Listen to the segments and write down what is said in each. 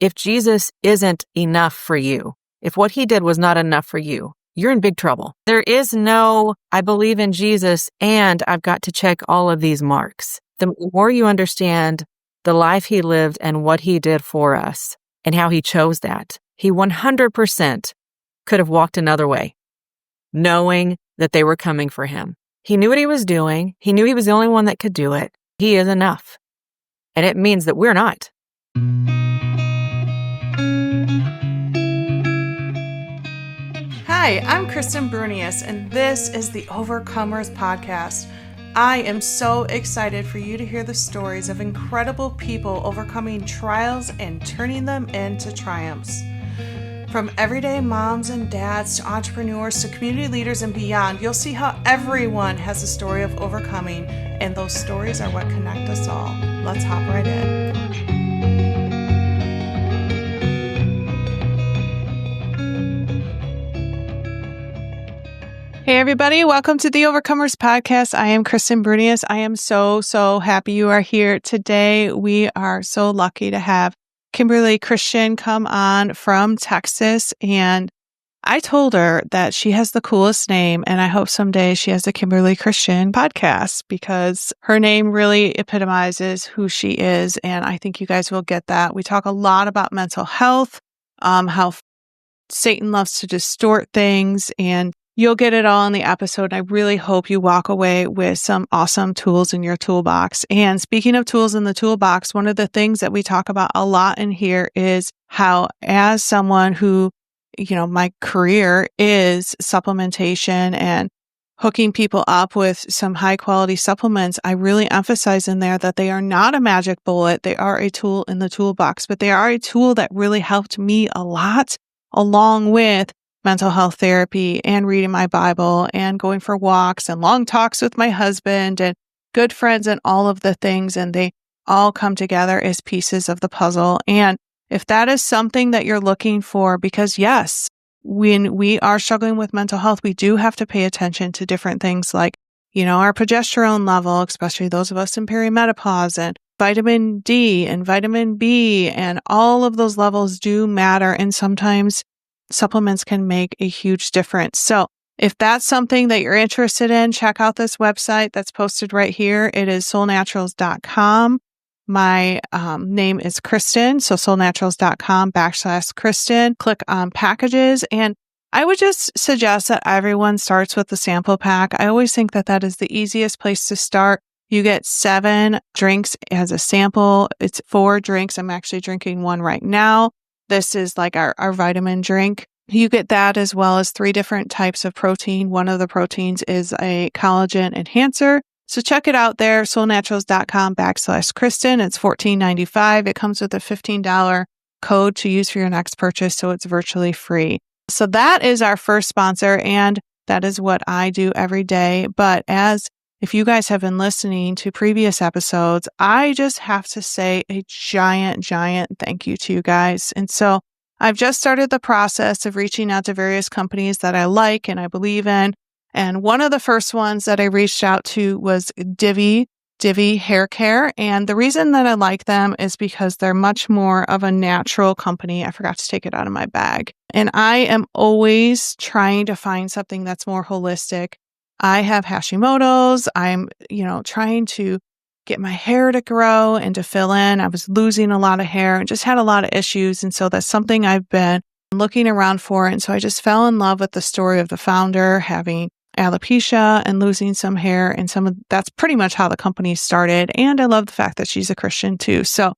If Jesus isn't enough for you, if what he did was not enough for you, you're in big trouble. There is no, I believe in Jesus and I've got to check all of these marks. The more you understand the life he lived and what he did for us and how he chose that, he 100% could have walked another way, knowing that they were coming for him. He knew what he was doing. He knew he was the only one that could do it. He is enough. And it means that we're not. Hi, I'm Kristen Brunius, and this is the Overcomers Podcast. I am so excited for you to hear the stories of incredible people overcoming trials and turning them into triumphs. From everyday moms and dads to entrepreneurs to community leaders and beyond, you'll see how everyone has a story of overcoming, and those stories are what connect us all. Let's hop right in. Hey everybody, welcome to the Overcomers Podcast. I am Kristen Brunius. I am so happy you are here today. We are so lucky to have Kimberly Christian come on from Texas, and I told her that she has the coolest name, and I hope someday she has a Kimberly Christian podcast because her name really epitomizes who she is, and I think you guys will get that. We talk a lot about mental health, how Satan loves to distort things, and you'll get it all in the episode. I really hope you walk away with some awesome tools in your toolbox. And speaking of tools in the toolbox, one of the things that we talk about a lot in here is how, as someone who, my career is supplementation and hooking people up with some high quality supplements, I really emphasize in there that they are not a magic bullet. They are a tool in the toolbox, but they are a tool that really helped me a lot, along with mental health therapy and reading my Bible and going for walks and long talks with my husband and good friends and all of the things. And they all come together as pieces of the puzzle. And if that is something that you're looking for, because yes, when we are struggling with mental health, we do have to pay attention to different things like, our progesterone level, especially those of us in perimenopause, and vitamin D and vitamin B, and all of those levels do matter. And sometimes supplements can make a huge difference. So if that's something that you're interested in, check out this website that's posted right here. It is soulnaturals.com. My name is Kristen, so soulnaturals.com/Kristen. Click on packages. And I would just suggest that everyone starts with the sample pack. I always think that that is the easiest place to start. You get 7 drinks as a sample. It's 4 drinks. I'm actually drinking one right now. This is like our vitamin drink. You get that as well as 3 different types of protein. One of the proteins is a collagen enhancer. So check it out there, soulnaturals.com/Kristen. It's $14.95. It comes with a $15 code to use for your next purchase, so it's virtually free. So that is our first sponsor, and that is what I do every day. But if you guys have been listening to previous episodes, I just have to say a giant thank you to you guys. And so I've just started the process of reaching out to various companies that I like and I believe in. And one of the first ones that I reached out to was Divi Hair Care. And the reason that I like them is because they're much more of a natural company. I forgot to take it out of my bag. And I am always trying to find something that's more holistic. I have Hashimoto's. I'm, trying to get my hair to grow and to fill in. I was losing a lot of hair and just had a lot of issues. And so that's something I've been looking around for. And so I just fell in love with the story of the founder having alopecia and losing some hair. And that's pretty much how the company started. And I love the fact that she's a Christian too. So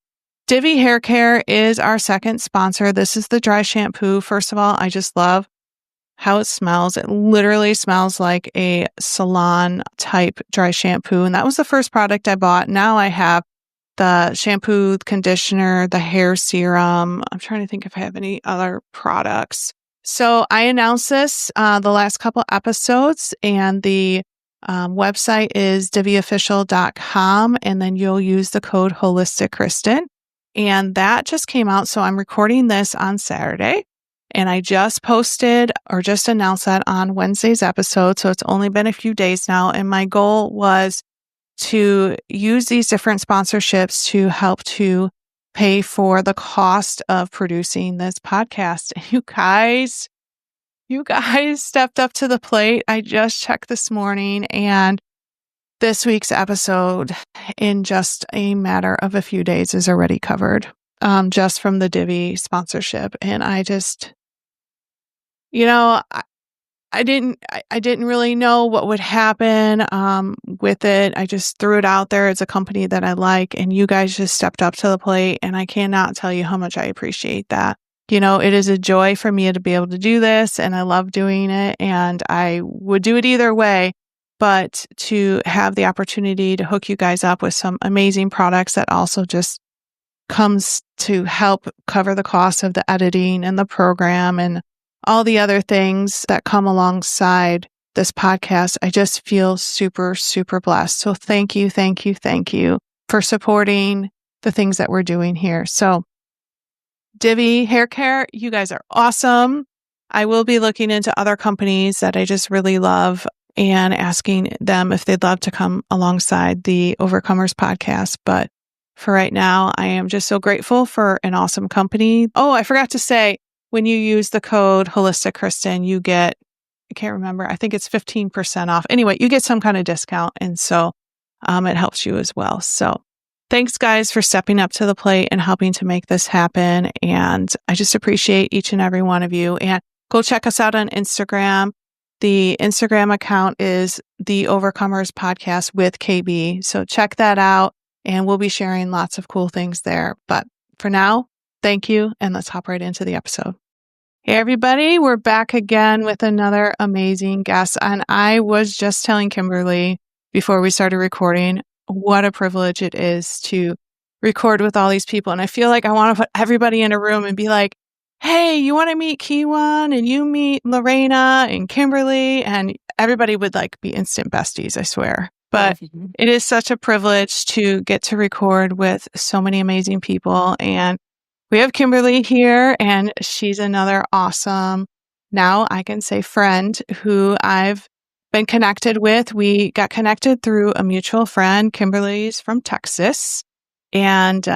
Divi Hair Care is our second sponsor. This is the dry shampoo. First of all, I just love how it smells. It literally smells like a salon type dry shampoo. And that was the first product I bought. Now I have the shampoo, conditioner, the hair serum. I'm trying to think if I have any other products. So I announced this the last couple episodes, and the website is diviofficial.com, and then you'll use the code HolisticKristen. And that just came out. So I'm recording this on Saturday. And I just posted or just announced that on Wednesday's episode. So it's only been a few days now. And my goal was to use these different sponsorships to help to pay for the cost of producing this podcast. And you guys stepped up to the plate. I just checked this morning, and this week's episode, in just a matter of a few days, is already covered, just from the Divvy sponsorship. And I just, I didn't really know what would happen with it. I just threw it out there. It's a company that I like, and you guys just stepped up to the plate, and I cannot tell you how much I appreciate that. It is a joy for me to be able to do this, and I love doing it, and I would do it either way. But to have the opportunity to hook you guys up with some amazing products that also just comes to help cover the cost of the editing and the program and all the other things that come alongside this podcast, I just feel super, super blessed. So thank you for supporting the things that we're doing here. So Divvy Hair Care, you guys are awesome. I will be looking into other companies that I just really love and asking them if they'd love to come alongside the Overcomers podcast. But for right now, I am just so grateful for an awesome company. Oh, I forgot to say, when you use the code Holistic Kristen, you get, I can't remember, I think it's 15% off. Anyway, you get some kind of discount. And so it helps you as well. So thanks, guys, for stepping up to the plate and helping to make this happen. And I just appreciate each and every one of you. And go check us out on Instagram. The Instagram account is the Overcomers Podcast with KB. So check that out, and we'll be sharing lots of cool things there. But for now, thank you, and let's hop right into the episode. Hey, everybody, we're back again with another amazing guest. And I was just telling Kimberly before we started recording what a privilege it is to record with all these people. And I feel like I want to put everybody in a room and be like, hey, you want to meet Kiwan, and you meet Lorena and Kimberly, and everybody would be instant besties, I swear. But it is such a privilege to get to record with so many amazing people. And we have Kimberly here, and she's another awesome, now I can say friend, who I've been connected with. We got connected through a mutual friend. Kimberly's from Texas, and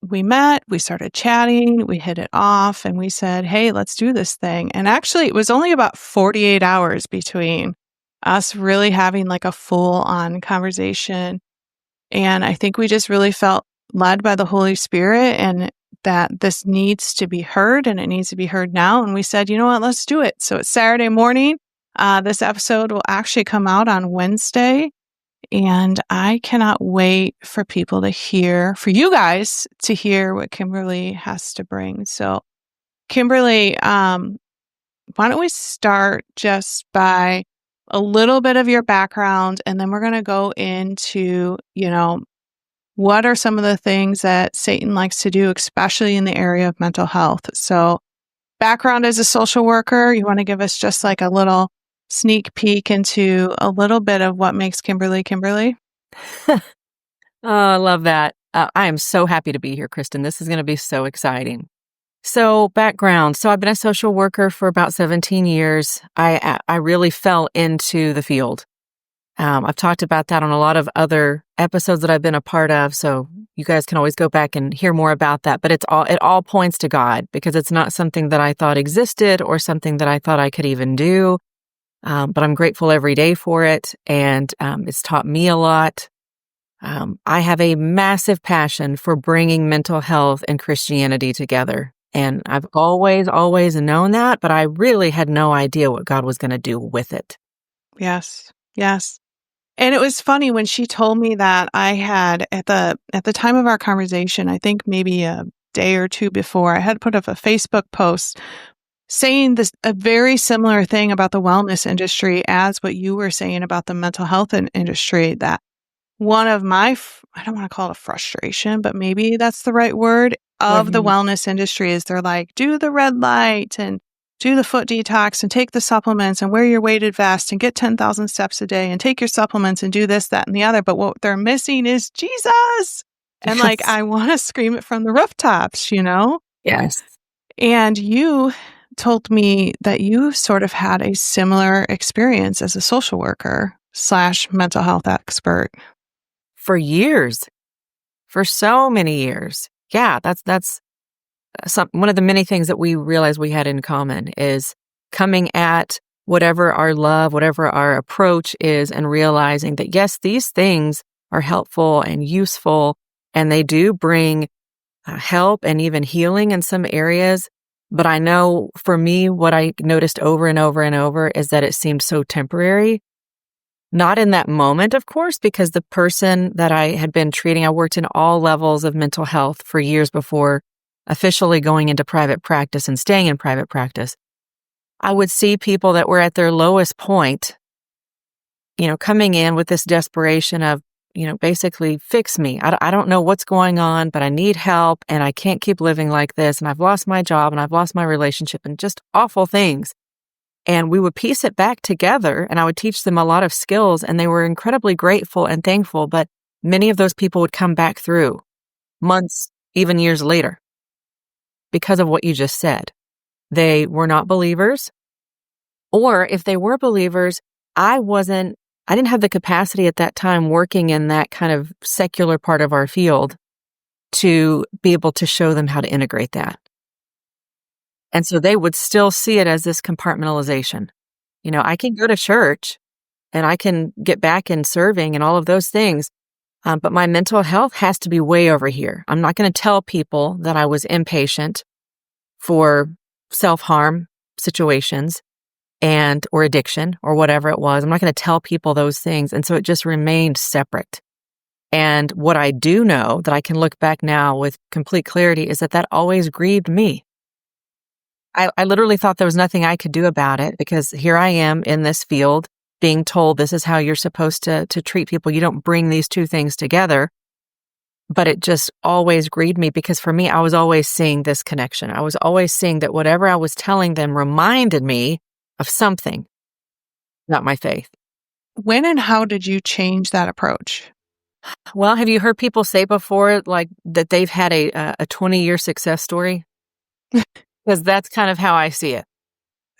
we met, we started chatting, we hit it off, and we said, hey, let's do this thing. And actually, it was only about 48 hours between us really having a full-on conversation. And I think we just really felt led by the Holy Spirit, and that this needs to be heard, and it needs to be heard now. And we said, you know what, let's do it. So it's Saturday morning. This episode will actually come out on Wednesday. And I cannot wait for you guys to hear what Kimberly has to bring. So Kimberly, why don't we start just by a little bit of your background, and then we're going to go into, what are some of the things that Satan likes to do, especially in the area of mental health. So background as a social worker, you want to give us just a little sneak peek into a little bit of what makes Kimberly Kimberly? Oh, I love that. I am so happy to be here, Kristen. This is going to be so exciting. So background. So I've been a social worker for about 17 years. I really fell into the field. I've talked about that on a lot of other episodes that I've been a part of. So you guys can always go back and hear more about that. But it all points to God, because it's not something that I thought existed or something that I thought I could even do. But I'm grateful every day for it. And it's taught me a lot. I have a massive passion for bringing mental health and Christianity together. And I've always known that, but I really had no idea what God was going to do with it. Yes. And it was funny when she told me that. I had at the time of our conversation, I think maybe a day or two before, I had put up a Facebook post saying a very similar thing about the wellness industry as what you were saying about the mental health industry, that one of my, I don't want to call it a frustration, but maybe that's the right word, of the wellness industry is they're like, do the red light and do the foot detox and take the supplements and wear your weighted vest and get 10,000 steps a day and take your supplements and do this, that, and the other. But what they're missing is Jesus. And Yes. I want to scream it from the rooftops, Yes. And you told me that you sort of had a similar experience as a social worker / mental health expert. For years. For so many years. yeah, that's one of the many things that we realized we had in common is coming at whatever our love, whatever our approach is, and realizing that yes, these things are helpful and useful, and they do bring help and even healing in some areas. But I know for me, what I noticed over and over and over is that it seemed so temporary. Not in that moment, of course, because the person that I had been treating, I worked in all levels of mental health for years before officially going into private practice and staying in private practice. I would see people that were at their lowest point, coming in with this desperation of, basically fix me. I don't know what's going on, but I need help and I can't keep living like this. And I've lost my job and I've lost my relationship and just awful things. And we would piece it back together and I would teach them a lot of skills and they were incredibly grateful and thankful. But many of those people would come back through months, even years later because of what you just said. They were not believers. Or if they were believers, I didn't have the capacity at that time working in that kind of secular part of our field to be able to show them how to integrate that. And so they would still see it as this compartmentalization. I can go to church and I can get back in serving and all of those things, but my mental health has to be way over here. I'm not going to tell people that I was impatient for self-harm situations or addiction or whatever it was. I'm not going to tell people those things. And so it just remained separate. And what I do know that I can look back now with complete clarity is that always grieved me. I literally thought there was nothing I could do about it because here I am in this field being told this is how you're supposed to treat people. You don't bring these two things together. But it just always grieved me because for me, I was always seeing this connection. I was always seeing that whatever I was telling them reminded me of something, not my faith. When and how did you change that approach? Well, have you heard people say before, like that they've had a 20-year success story? Because that's kind of how I see it.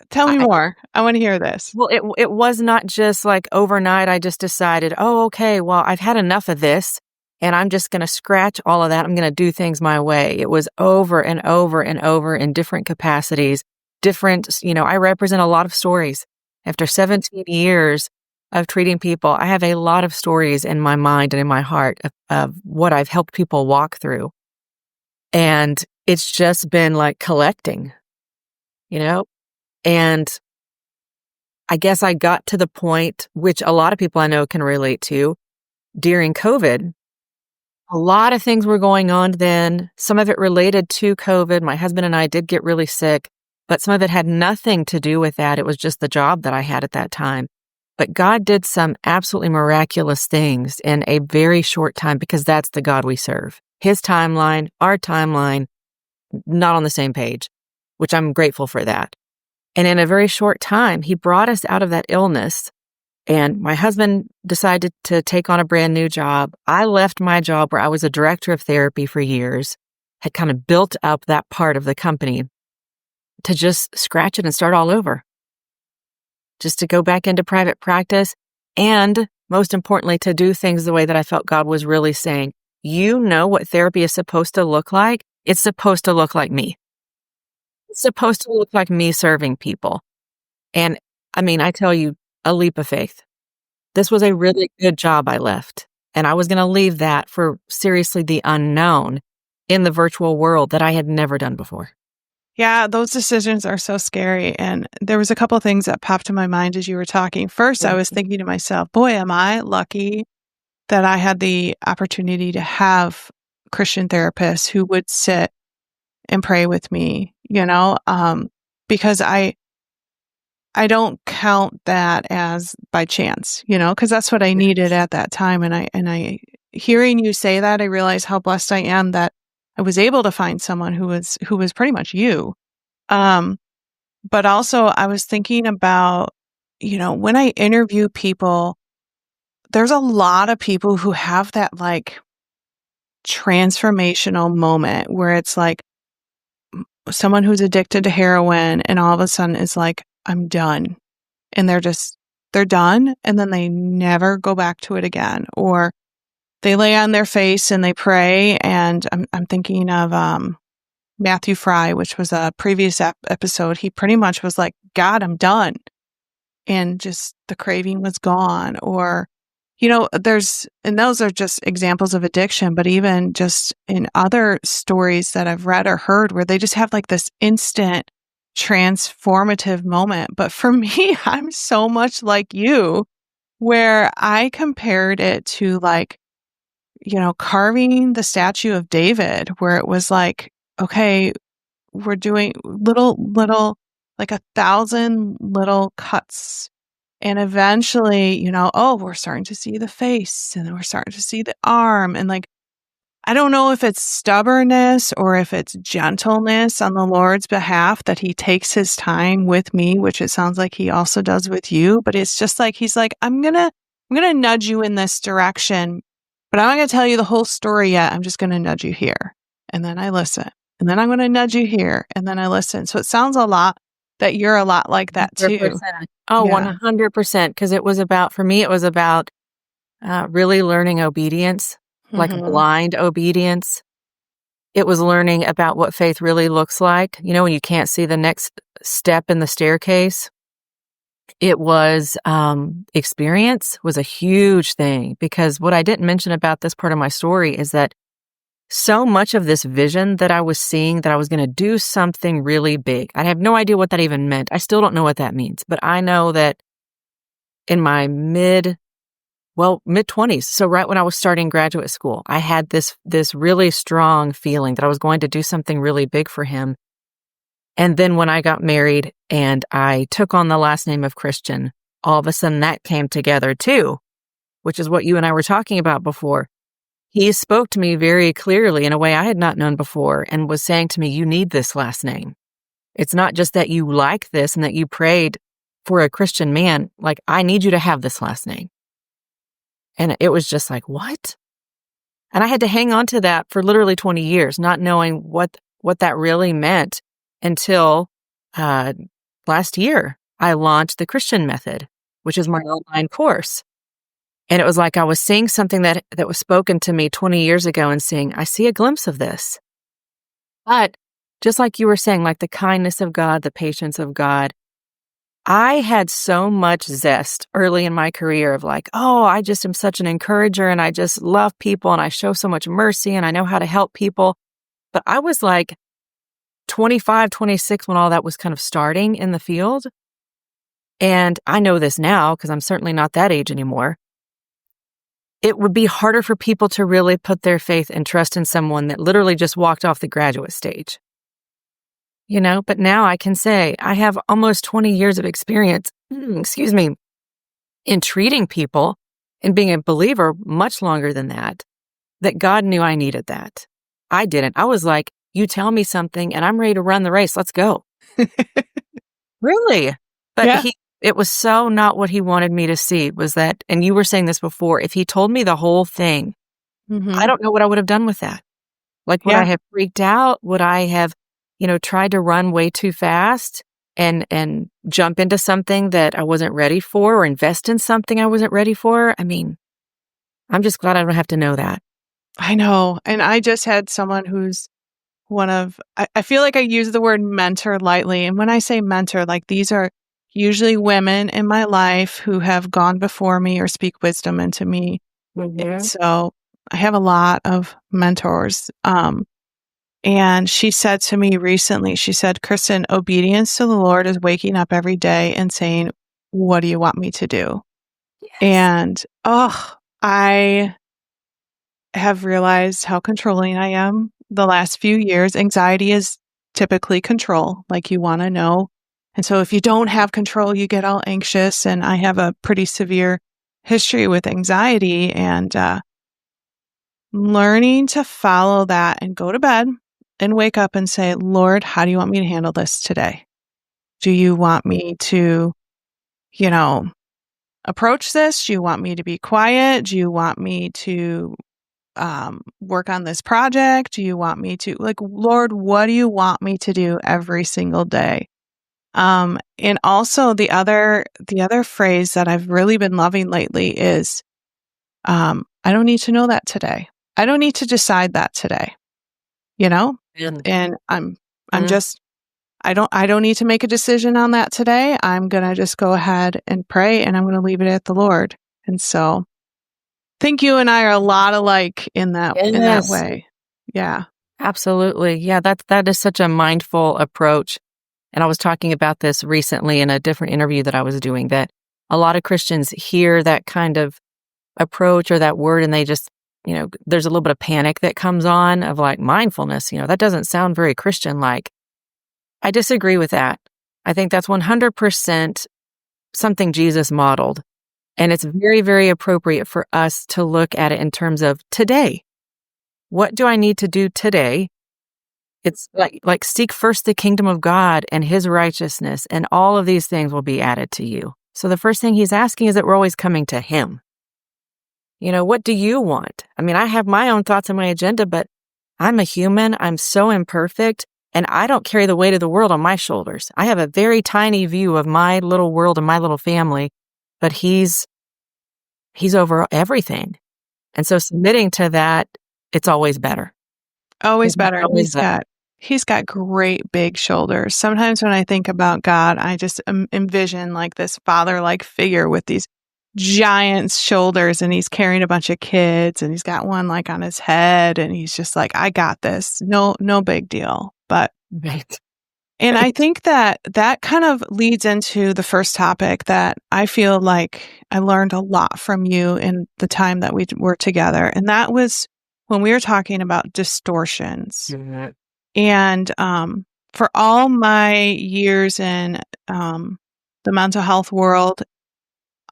Tell me more. I want to hear this. Well, it was not just like overnight. I just decided, oh, okay, well, I've had enough of this. And I'm just going to scratch all of that. I'm going to do things my way. It was over and over and over in different capacities, I represent a lot of stories. After 17 years of treating people, I have a lot of stories in my mind and in my heart of what I've helped people walk through. And it's just been like collecting, and I guess I got to the point, which a lot of people I know can relate to, during COVID. A lot of things were going on then, some of it related to COVID. My husband and I did get really sick, but some of it had nothing to do with that. It was just the job that I had at that time. But God did some absolutely miraculous things in a very short time because that's the God we serve. His timeline, our timeline, not on the same page, which I'm grateful for that. And in a very short time, he brought us out of that illness. And my husband decided to take on a brand new job. I left my job where I was a director of therapy for years, had kind of built up that part of the company to just scratch it and start all over. Just to go back into private practice and, most importantly, to do things the way that I felt God was really saying, you know what therapy is supposed to look like? It's supposed to look like me. It's supposed to look like me serving people. And I tell you, a leap of faith. This was a really good job I left. And I was going to leave that for seriously the unknown in the virtual world that I had never done before. Yeah, those decisions are so scary. And there was a couple of things that popped in my mind as you were talking. First, I was thinking to myself, boy, am I lucky that I had the opportunity to have Christian therapists who would sit and pray with me, because I don't count that as by chance, because that's what I needed at that time. And I hearing you say that, I realize how blessed I am that I was able to find someone who was pretty much you. But also I was thinking about, when I interview people, there's a lot of people who have that like transformational moment where it's like someone who's addicted to heroin and all of a sudden is like, I'm done. And they're done. And then they never go back to it again. Or they lay on their face and they pray. And I'm thinking of Matthew Fry, which was a previous episode. He pretty much was like, God, I'm done. And just the craving was gone. Or, and those are just examples of addiction, but even just in other stories that I've read or heard where they just have like this instant transformative moment. But for me, I'm so much like you, where I compared it to like, carving the statue of David, where it was like, okay, we're doing little, like 1,000 little cuts. And eventually, we're starting to see the face and then we're starting to see the arm. And like, I don't know if it's stubbornness or if it's gentleness on the Lord's behalf that he takes his time with me, which it sounds like he also does with you. But it's just like, he's like, I'm going to nudge you in this direction, but I'm not going to tell you the whole story yet. I'm just going to nudge you here. And then I listen. And then I'm going to nudge you here. And then I listen. So it sounds a lot that you're a lot like that too. 100%. Oh, Yeah. 100%. Because for me, it was about really learning obedience, like blind obedience. It was learning about what faith really looks like. When you can't see the next step in the staircase. It was experience was a huge thing, because what I didn't mention about this part of my story is that so much of this vision that I was seeing, that I was going to do something really big. I have no idea what that even meant. I still don't know what that means, but I know that in my mid-20s, so right when I was starting graduate school, I had this really strong feeling that I was going to do something really big for him. And then when I got married and I took on the last name of Christian, all of a sudden that came together too, which is what you and I were talking about before. He spoke to me very clearly in a way I had not known before and was saying to me, you need this last name. It's not just that you like this and that you prayed for a Christian man. Like, I need you to have this last name. And it was just like, what? And I had to hang on to that for literally 20 years, not knowing what that really meant until last year. I launched the Christian Method, which is my online course. And it was like I was seeing something that was spoken to me 20 years ago and seeing, I see a glimpse of this. But just like you were saying, like the kindness of God, the patience of God, I had so much zest early in my career of like, oh, I just am such an encourager and I just love people and I show so much mercy and I know how to help people. But I was like 25, 26 when all that was kind of starting in the field. And I know this now because I'm certainly not that age anymore. It would be harder for people to really put their faith and trust in someone that literally just walked off the graduate stage. But now I can say I have almost 20 years of experience, in treating people and being a believer much longer than that God knew I needed that. I didn't. I was like, you tell me something and I'm ready to run the race. Let's go. Really? But Yeah. It was so not what he wanted me to see, was that, and you were saying this before, if he told me the whole thing, I don't know what I would have done with that. Like, would I have freaked out? Would I have, tried to run way too fast and jump into something that I wasn't ready for, or invest in something I wasn't ready for? I mean, I'm just glad I don't have to know that. I know. And I just had someone who's I feel like I use the word mentor lightly. And when I say mentor, like, these are usually women in my life who have gone before me or speak wisdom into me. And so I have a lot of mentors. And she said to me recently, she said, Kristen, obedience to the Lord is waking up every day and saying, what do you want me to do? Yes. And, I have realized how controlling I am the last few years. Anxiety is typically control, like, you want to know. And so if you don't have control, you get all anxious. And I have a pretty severe history with anxiety, and learning to follow that and go to bed and wake up and say, Lord, how do you want me to handle this today? Do you want me to, approach this? Do you want me to be quiet? Do you want me to work on this project? Do you want me to, Lord, what do you want me to do every single day? And also the other phrase that I've really been loving lately is, I don't need to know that today. I don't need to decide that today, you know? And And I'm mm, just I don't need to make a decision on that today. I'm going to just go ahead and pray, and I'm going to leave it at the Lord. And so I think you and I are a lot alike in that yes, way. Yeah. absolutely. Yeah, that is such a mindful approach. And I was talking about this recently in a different interview that I was doing, that a lot of Christians hear that kind of approach or that word and they just, there's a little bit of panic that comes on of like mindfulness, that doesn't sound very Christian like. I disagree with that. I think that's 100% something Jesus modeled. And it's very, very appropriate for us to look at it in terms of today. What do I need to do today? It's like seek first the kingdom of God and his righteousness, and all of these things will be added to you. So the first thing he's asking is that we're always coming to him. What do you want? I mean, I have my own thoughts and my agenda, but I'm a human. I'm so imperfect, and I don't carry the weight of the world on my shoulders. I have a very tiny view of my little world and my little family, but he's over everything. And so submitting to that, it's always better. Always It's better. And always better. he's got great big shoulders. Sometimes when I think about God, I just envision like this father-like figure with these giant shoulders, and he's carrying a bunch of kids, and he's got one like on his head, and he's just like, I got this. No big deal. But Right. and I Right. think that kind of leads into the first topic that I feel like I learned a lot from you in the time that we were together. And that was when we were talking about distortions. Mhm. And for all my years in the mental health world,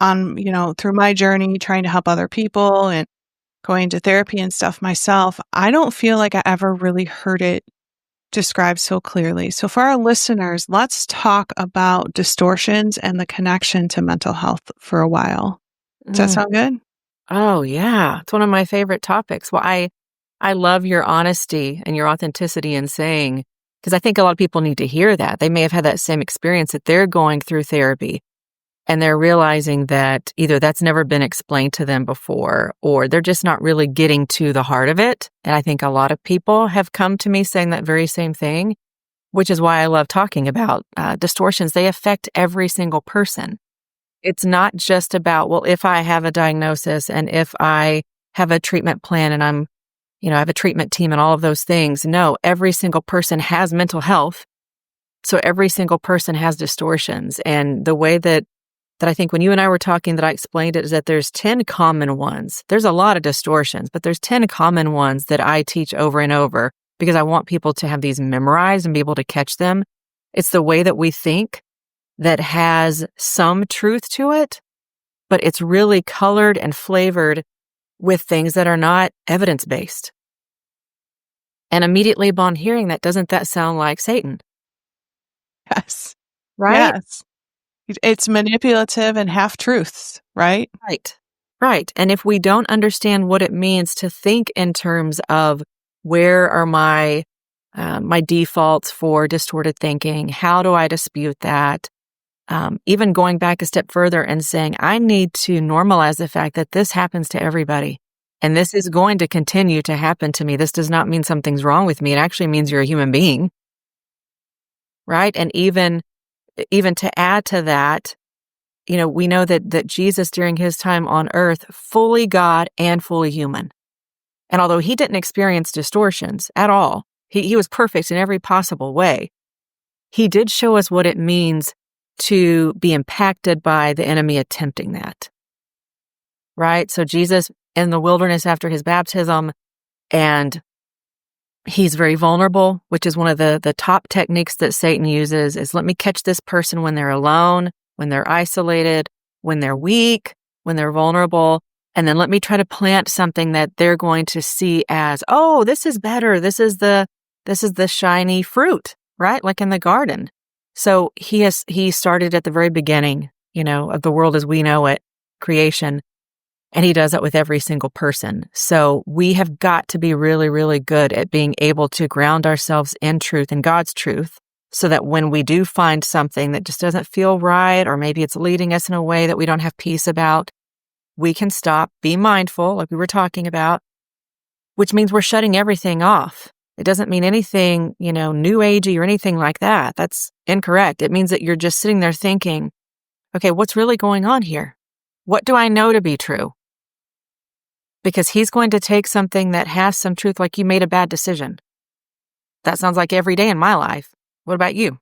through my journey trying to help other people and going to therapy and stuff myself, I don't feel like I ever really heard it described so clearly. So for our listeners, let's talk about distortions and the connection to mental health for a while. Does that Mm. sound good? Oh, yeah. It's one of my favorite topics. Well, I love your honesty and your authenticity in saying, because I think a lot of people need to hear that. They may have had that same experience that they're going through therapy and they're realizing that either that's never been explained to them before or they're just not really getting to the heart of it. And I think a lot of people have come to me saying that very same thing, which is why I love talking about distortions. They affect every single person. It's not just about, well, if I have a diagnosis and if I have a treatment plan and I have a treatment team and all of those things. No, every single person has mental health. So every single person has distortions. And the way that I think when you and I were talking that I explained it is that there's 10 common ones. There's a lot of distortions, but there's 10 common ones that I teach over and over because I want people to have these memorized and be able to catch them. It's the way that we think that has some truth to it, but it's really colored and flavored with things that are not evidence-based. And immediately upon hearing that, doesn't that sound like Satan? Yes. Right? Yes. It's manipulative and half truths, right? Right. Right. And if we don't understand what it means to think in terms of where are my defaults for distorted thinking, how do I dispute that? Even going back a step further and saying, I need to normalize the fact that this happens to everybody. And this is going to continue to happen to me. This does not mean something's wrong with me. It actually means you're a human being. Right. And even to add to that, we know that Jesus during his time on earth, fully God and fully human. And although he didn't experience distortions at all, he was perfect in every possible way. He did show us what it means to be impacted by the enemy attempting that. Right? So Jesus in the wilderness after his baptism, and he's very vulnerable, which is one of the top techniques that Satan uses is let me catch this person when they're alone, when they're isolated, when they're weak, when they're vulnerable, and then let me try to plant something that they're going to see as, oh, this is better. This is the shiny fruit, right? Like in the garden. So he started at the very beginning, of the world as we know it, creation. And he does that with every single person. So we have got to be really, really good at being able to ground ourselves in truth and God's truth so that when we do find something that just doesn't feel right, or maybe it's leading us in a way that we don't have peace about, we can stop, be mindful, like we were talking about, which means we're shutting everything off. It doesn't mean anything, new agey or anything like that. That's incorrect. It means that you're just sitting there thinking, okay, what's really going on here? What do I know to be true? Because he's going to take something that has some truth, like you made a bad decision. That sounds like every day in my life. What about you?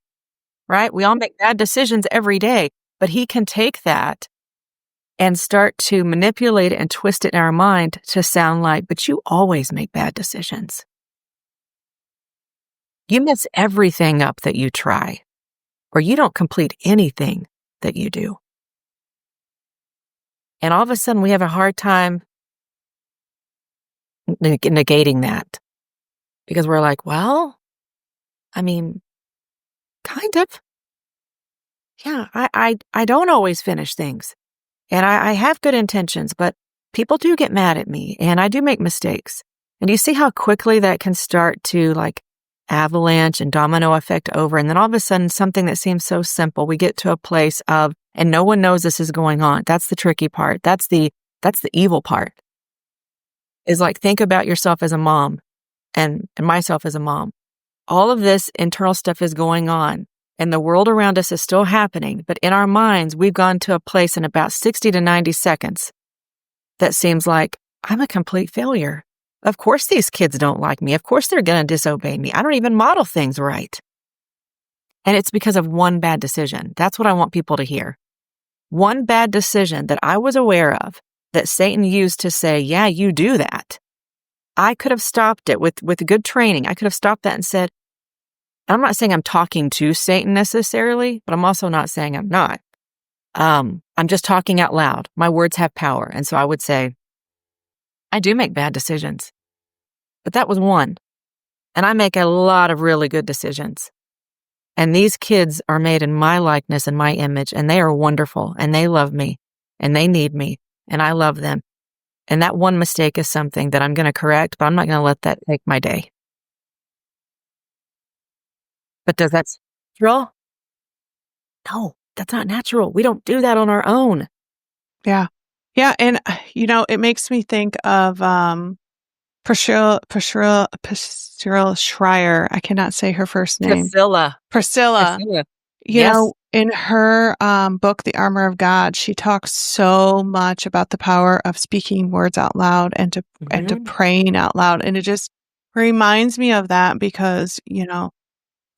Right? We all make bad decisions every day, but he can take that and start to manipulate it and twist it in our mind to sound like, but you always make bad decisions. You mess everything up that you try, or you don't complete anything that you do. And all of a sudden, we have a hard time negating that because we're like, well, I mean, kind of. Yeah, I don't always finish things. And I have good intentions, but people do get mad at me and I do make mistakes. And you see how quickly that can start to like avalanche and domino effect over. And then all of a sudden, something that seems so simple, we get to a place of, and no one knows this is going on. That's the tricky part. That's the evil part. Is like, think about yourself as a mom and myself as a mom. All of this internal stuff is going on and the world around us is still happening. But in our minds, we've gone to a place in about 60 to 90 seconds that seems like I'm a complete failure. Of course, these kids don't like me. Of course, they're going to disobey me. I don't even model things right. And it's because of one bad decision. That's what I want people to hear. One bad decision that I was aware of that Satan used to say, yeah, you do that. I could have stopped it with good training. I could have stopped that and said, I'm not saying I'm talking to Satan necessarily, but I'm also not saying I'm not. I'm just talking out loud. My words have power. And so I would say, I do make bad decisions, but that was one. And I make a lot of really good decisions. And these kids are made in my likeness and my image, and they are wonderful, and they love me, and they need me, and I love them. And that one mistake is something that I'm going to correct, but I'm not going to let that take my day. But does that natural? No, that's not natural. We don't do that on our own. Yeah. Yeah. And, it makes me think of Priscilla Schreier. I cannot say her first name. Priscilla. Yes. In her book, The Armor of God, she talks so much about the power of speaking words out loud and to praying out loud. And it just reminds me of that because,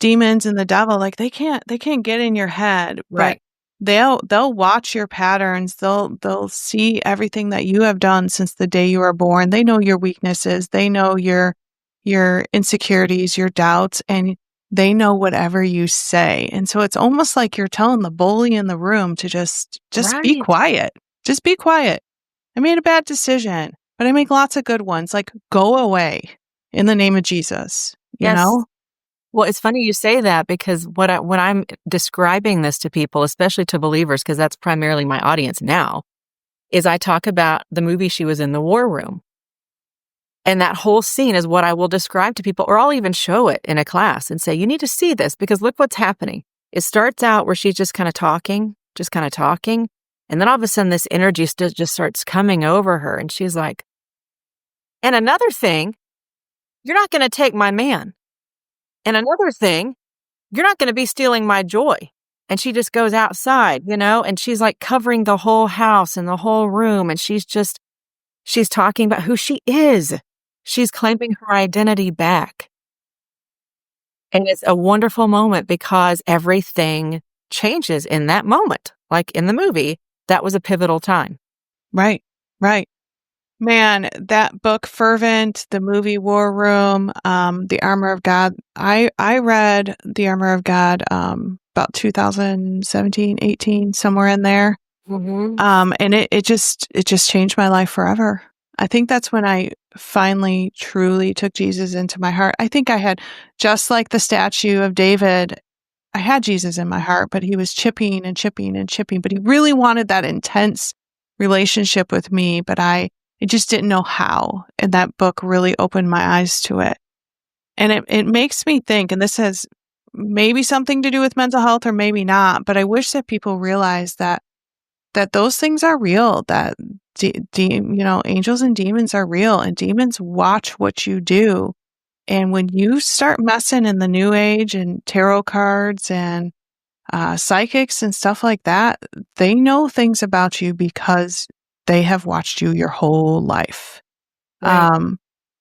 demons and the devil, like they can't get in your head, Right. but they'll watch your patterns. They'll see everything that you have done since the day you were born. They know your weaknesses. They know your insecurities, your doubts, and they know whatever you say. And so it's almost like you're telling the bully in the room to just be Right. quiet. Just be quiet. I made a bad decision, but I make lots of good ones. Like, go away in the name of Jesus, Yes. Well, it's funny you say that because when I'm describing this to people, especially to believers, because that's primarily my audience now, is I talk about the movie she was in, The War Room. And that whole scene is what I will describe to people, or I'll even show it in a class and say, you need to see this because look what's happening. It starts out where she's just kind of talking. And then all of a sudden this energy just starts coming over her. And she's like, and another thing, you're not going to take my man. And another thing, you're not going to be stealing my joy. And she just goes outside, and she's like covering the whole house and the whole room. And she's talking about who she is. She's claiming her identity back. And it's a wonderful moment because everything changes in that moment. Like in the movie, that was a pivotal time. Right. Man, that book, Fervent, the movie War Room, The Armor of God. I read The Armor of God about 2017, 18, somewhere in there. Mm-hmm. And it just changed my life forever. I think that's when I finally truly took Jesus into my heart. I think I had, just like the statue of David, I had Jesus in my heart, but he was chipping and chipping and chipping. But he really wanted that intense relationship with me, but I just didn't know how. And that book really opened my eyes to it. And it makes me think, and this has maybe something to do with mental health or maybe not, but I wish that people realize that those things are real, that angels and demons are real, and demons watch what you do. And when you start messing in the new age and tarot cards and psychics and stuff like that, they know things about you because they have watched you your whole life. Right.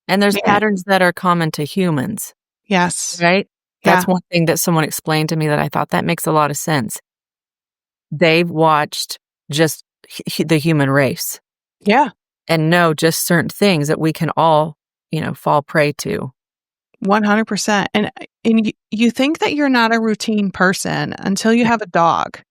And there's Man, patterns that are common to humans, yes. right? Yeah. That's one thing that someone explained to me that I thought that makes a lot of sense. They've watched just the human race Yeah. and know just certain things that we can all, fall prey to. 100%. And you think that you're not a routine person until you have a dog.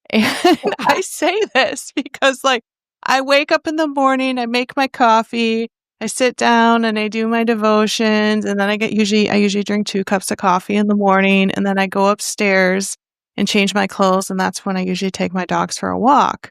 And I say this because, like, I wake up in the morning, I make my coffee, I sit down and I do my devotions, and then I usually drink 2 cups of coffee in the morning, and then I go upstairs and change my clothes, and that's when I usually take my dogs for a walk.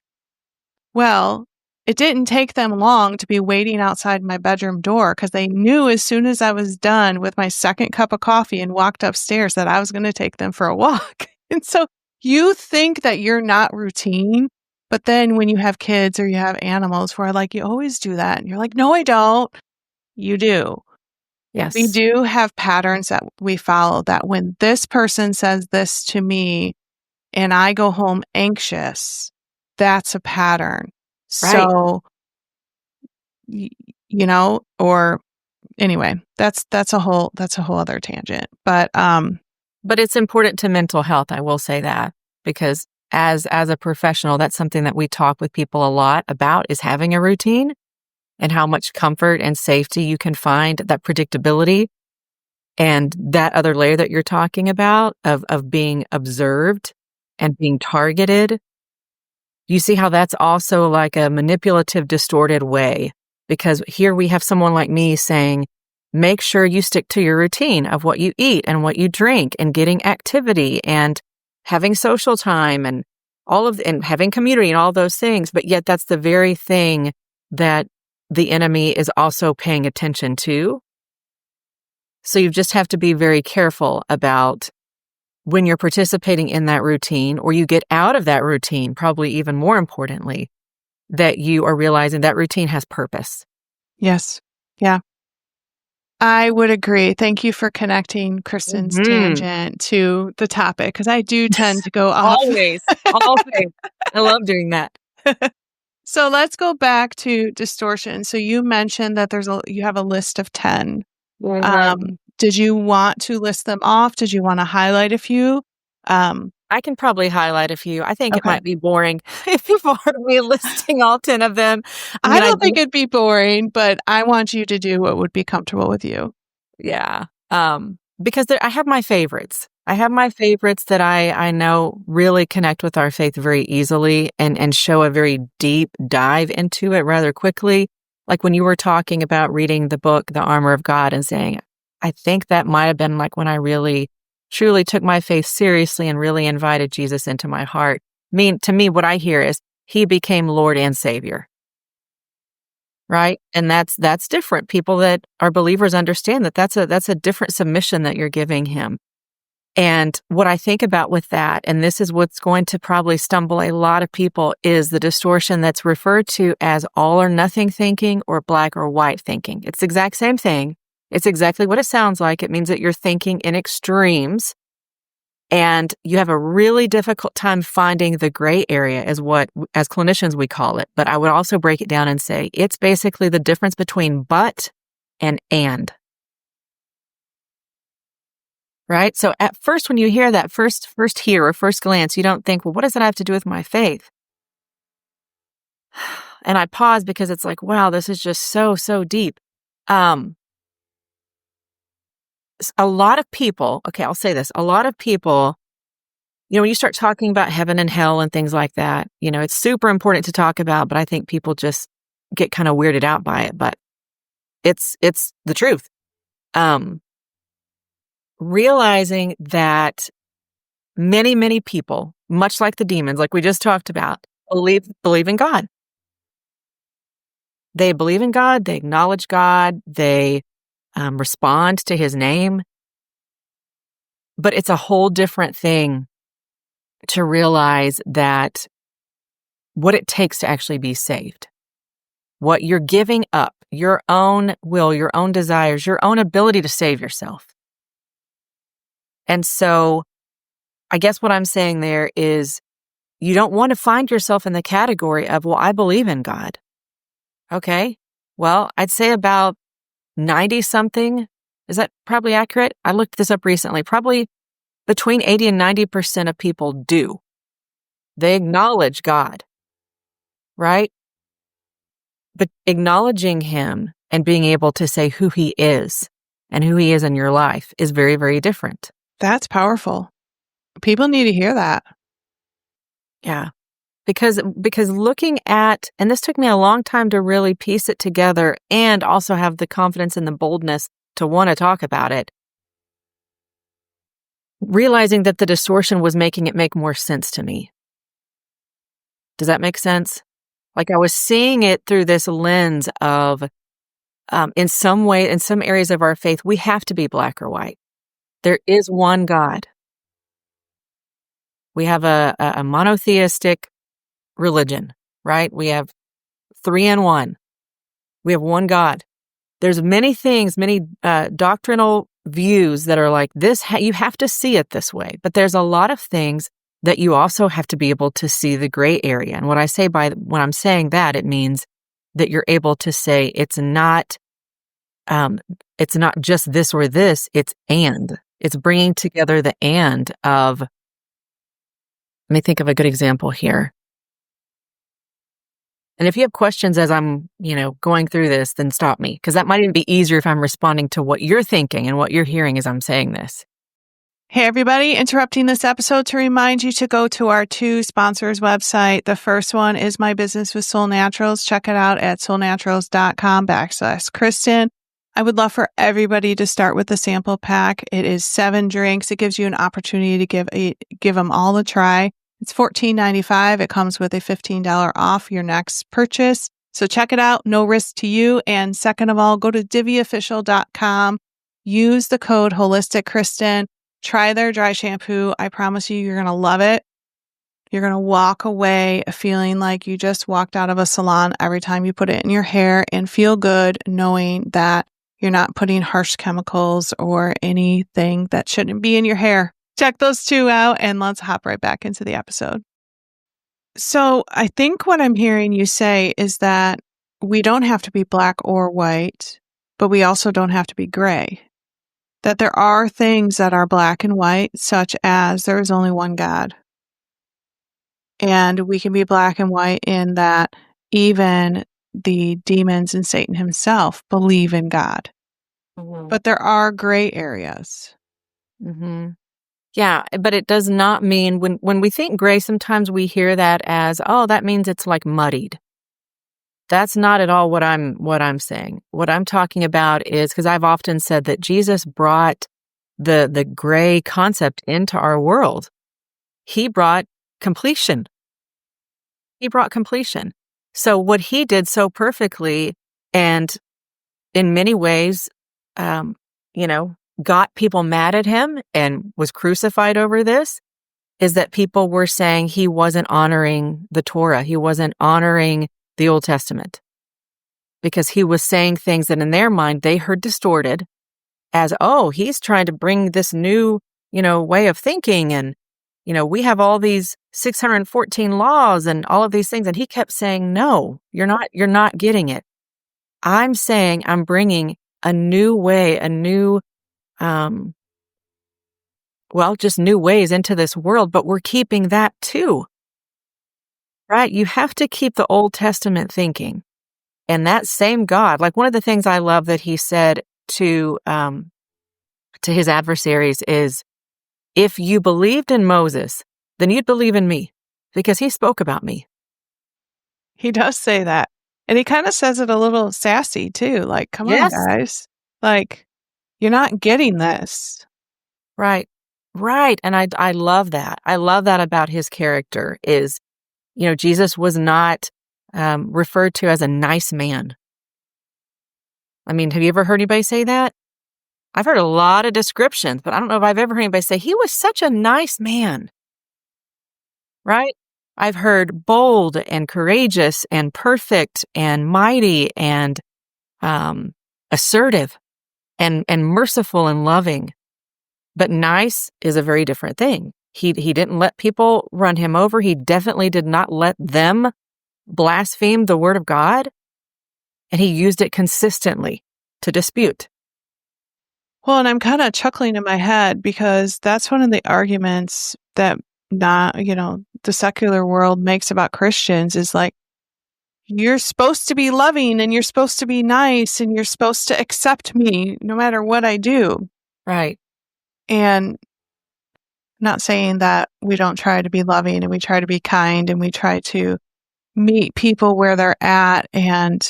Well, it didn't take them long to be waiting outside my bedroom door because they knew as soon as I was done with my second cup of coffee and walked upstairs that I was going to take them for a walk. And so you think that you're not routine, but then when you have kids or you have animals who are like, you always do that. And you're like, no, I don't. You do. Yes. We do have patterns that we follow, that when this person says this to me and I go home anxious, that's a pattern. Right. So, or anyway, that's a whole other tangent. But But it's important to mental health, I will say that, because as a professional, that's something that we talk with people a lot about, is having a routine and how much comfort and safety you can find, that predictability, and that other layer that you're talking about of being observed and being targeted. You see how that's also like a manipulative, distorted way, because here we have someone like me saying, make sure you stick to your routine of what you eat and what you drink and getting activity and having social time and and having community and all those things. But yet that's the very thing that the enemy is also paying attention to. So you just have to be very careful about when you're participating in that routine, or you get out of that routine, probably even more importantly, that you are realizing that routine has purpose. yes. Yeah. I would agree. Thank you for connecting Kristen's tangent to the topic, because I do tend to go off. Always. I love doing that. So let's go back to distortion. So you mentioned that you have a list of 10. Did you want to list them off? Did you want to highlight a few? I can probably highlight a few. I think it Okay. might be boring if people heard me listing all 10 of them. I don't think it'd be boring, but I want you to do what would be comfortable with you. Yeah. Because I have my favorites. I have my favorites that I know really connect with our faith very easily and show a very deep dive into it rather quickly. Like when you were talking about reading the book, The Armor of God, and saying, I think that might have been like when I really, truly took my faith seriously and really invited Jesus into my heart. To me, what I hear is he became Lord and Savior. Right? And that's different. People that are believers understand that that's a different submission that you're giving him. And what I think about with that, and this is what's going to probably stumble a lot of people, is the distortion that's referred to as all or nothing thinking or black or white thinking. It's the exact same thing. It's exactly what it sounds like. It means that you're thinking in extremes, and you have a really difficult time finding the gray area, is what, as clinicians, we call it. But I would also break it down and say it's basically the difference between but and. Right? So at first, when you hear that first hear or first glance, you don't think, well, what does that have to do with my faith? And I pause because it's like, wow, this is just so, so deep. A lot of people, okay, I'll say this, a lot of people, when you start talking about heaven and hell and things like that, it's super important to talk about, but I think people just get kind of weirded out by it, but it's the truth. Realizing that many, many people, much like the demons, like we just talked about, believe in God. They believe in God, they acknowledge God, they respond to his name. But it's a whole different thing to realize that what it takes to actually be saved. what you're giving up, your own will, your own desires, your own ability to save yourself. And so I guess what I'm saying there is you don't want to find yourself in the category of, well, I believe in God. Okay. Well, I'd say about 90 something. Is that probably accurate? I looked this up recently. Probably between 80 and 90% of people do. They acknowledge God, right? But acknowledging him and being able to say who he is and who he is in your life is very, very different. That's powerful. People need to hear that. Yeah. Because looking at, and this took me a long time to really piece it together and also have the confidence and the boldness to want to talk about it, realizing that the distortion was making it make more sense to me. Does that make sense? Like I was seeing it through this lens of, in some way, in some areas of our faith, we have to be black or white. There is one God. We have a monotheistic religion, right? We have 3 in 1. We have one God. There's many things, many doctrinal views that are like this. You have to see it this way, but there's a lot of things that you also have to be able to see the gray area. And what I say when I'm saying that, it means that you're able to say it's not just this or this. It's bringing together the and of. Let me think of a good example here. And if you have questions as I'm, going through this, then stop me, because that might even be easier if I'm responding to what you're thinking and what you're hearing as I'm saying this. Hey, everybody, interrupting this episode to remind you to go to our 2 sponsors website. The first one is My Business with Soul Naturals. Check it out at soulnaturals.com/Kristen. I would love for everybody to start with the sample pack. It is 7 drinks. It gives you an opportunity to give them all a try. It's $14.95. It comes with a $15 off your next purchase. So check it out. No risk to you. And second of all, go to divvyofficial.com. Use the code HolisticKristen. Try their dry shampoo. I promise you're going to love it. You're going to walk away feeling like you just walked out of a salon every time you put it in your hair and feel good knowing that you're not putting harsh chemicals or anything that shouldn't be in your hair. Check those 2 out and let's hop right back into the episode. So I think what I'm hearing you say is that we don't have to be black or white, but we also don't have to be gray. That there are things that are black and white, such as there is only one God. And we can be black and white in that even the demons and Satan himself believe in God. Mm-hmm. But there are gray areas. Mm-hmm. Yeah, but it does not mean when we think gray, sometimes we hear that as, oh, that means it's like muddied. That's not at all what I'm saying. What I'm talking about is, because I've often said that Jesus brought the gray concept into our world. He brought completion. So what he did so perfectly and in many ways, got people mad at him and was crucified over this, is that people were saying he wasn't honoring the Torah. He wasn't honoring the Old Testament because he was saying things that in their mind they heard distorted as, oh, he's trying to bring this new, way of thinking. And, we have all these 614 laws and all of these things. And he kept saying, no, you're not getting it. I'm saying I'm bringing a new way, just new ways into this world, but we're keeping that too, right? You have to keep the Old Testament thinking. And that same God, like one of the things I love that he said to his adversaries is, if you believed in Moses, then you'd believe in me because he spoke about me. He does say that. And he kind of says it a little sassy too. Like, come on, guys. Like, you're not getting this. Right. And I love that. I love that about his character is, Jesus was not referred to as a nice man. I mean, have you ever heard anybody say that? I've heard a lot of descriptions, but I don't know if I've ever heard anybody say he was such a nice man. Right? I've heard bold and courageous and perfect and mighty and assertive and merciful and loving. But nice is a very different thing. He didn't let people run him over. He definitely did not let them blaspheme the word of God. And he used it consistently to dispute. Well, and I'm kind of chuckling in my head because that's one of the arguments that the secular world makes about Christians is like, you're supposed to be loving and you're supposed to be nice and you're supposed to accept me no matter what I do. Right. And not saying that we don't try to be loving and we try to be kind and we try to meet people where they're at. And,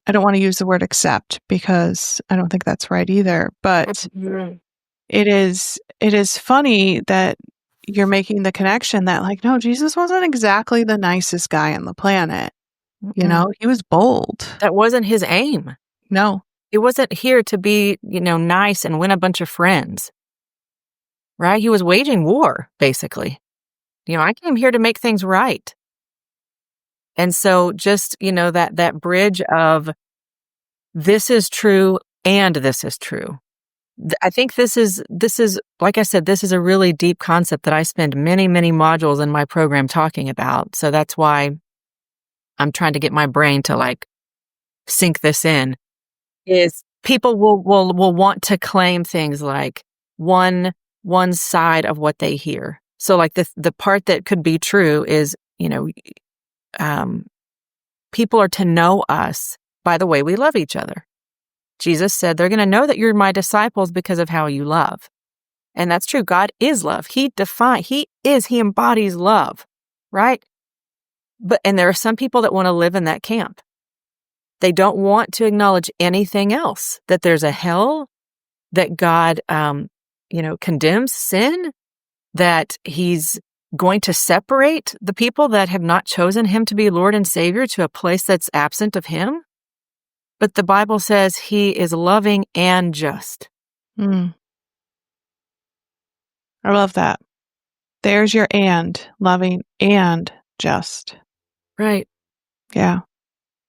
I don't want to use the word accept because I don't think that's right either. But it is funny that you're making the connection that like, no, Jesus wasn't exactly the nicest guy on the planet. He was bold. That wasn't his aim. No. He wasn't here to be, nice and win a bunch of friends. Right? He was waging war, basically. I came here to make things right. And so just, that bridge of this is true and this is true. I think this is, like I said, this is a really deep concept that I spend many, many modules in my program talking about. So that's why I'm trying to get my brain to like sink this in, is people will want to claim things like one side of what they hear. So like the part that could be true is, people are to know us by the way we love each other. Jesus said, they're going to know that you're my disciples because of how you love. And that's true. God is love. He embodies love, right? And there are some people that want to live in that camp. They don't want to acknowledge anything else, that there's a hell, that God, condemns sin, that he's going to separate the people that have not chosen him to be Lord and Savior to a place that's absent of him. But the Bible says he is loving and just. I love that. There's your and, loving and just. Right. Yeah.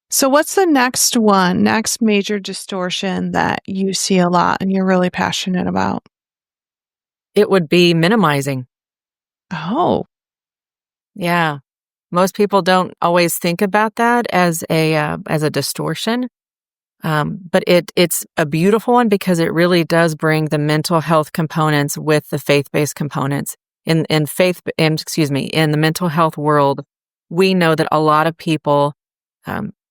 So what's the next major distortion that you see a lot and you're really passionate about? It would be minimizing. Oh. Yeah. Most people don't always think about that as a distortion. But it's a beautiful one because it really does bring the mental health components with the faith-based components. In the mental health world, we know that a lot of people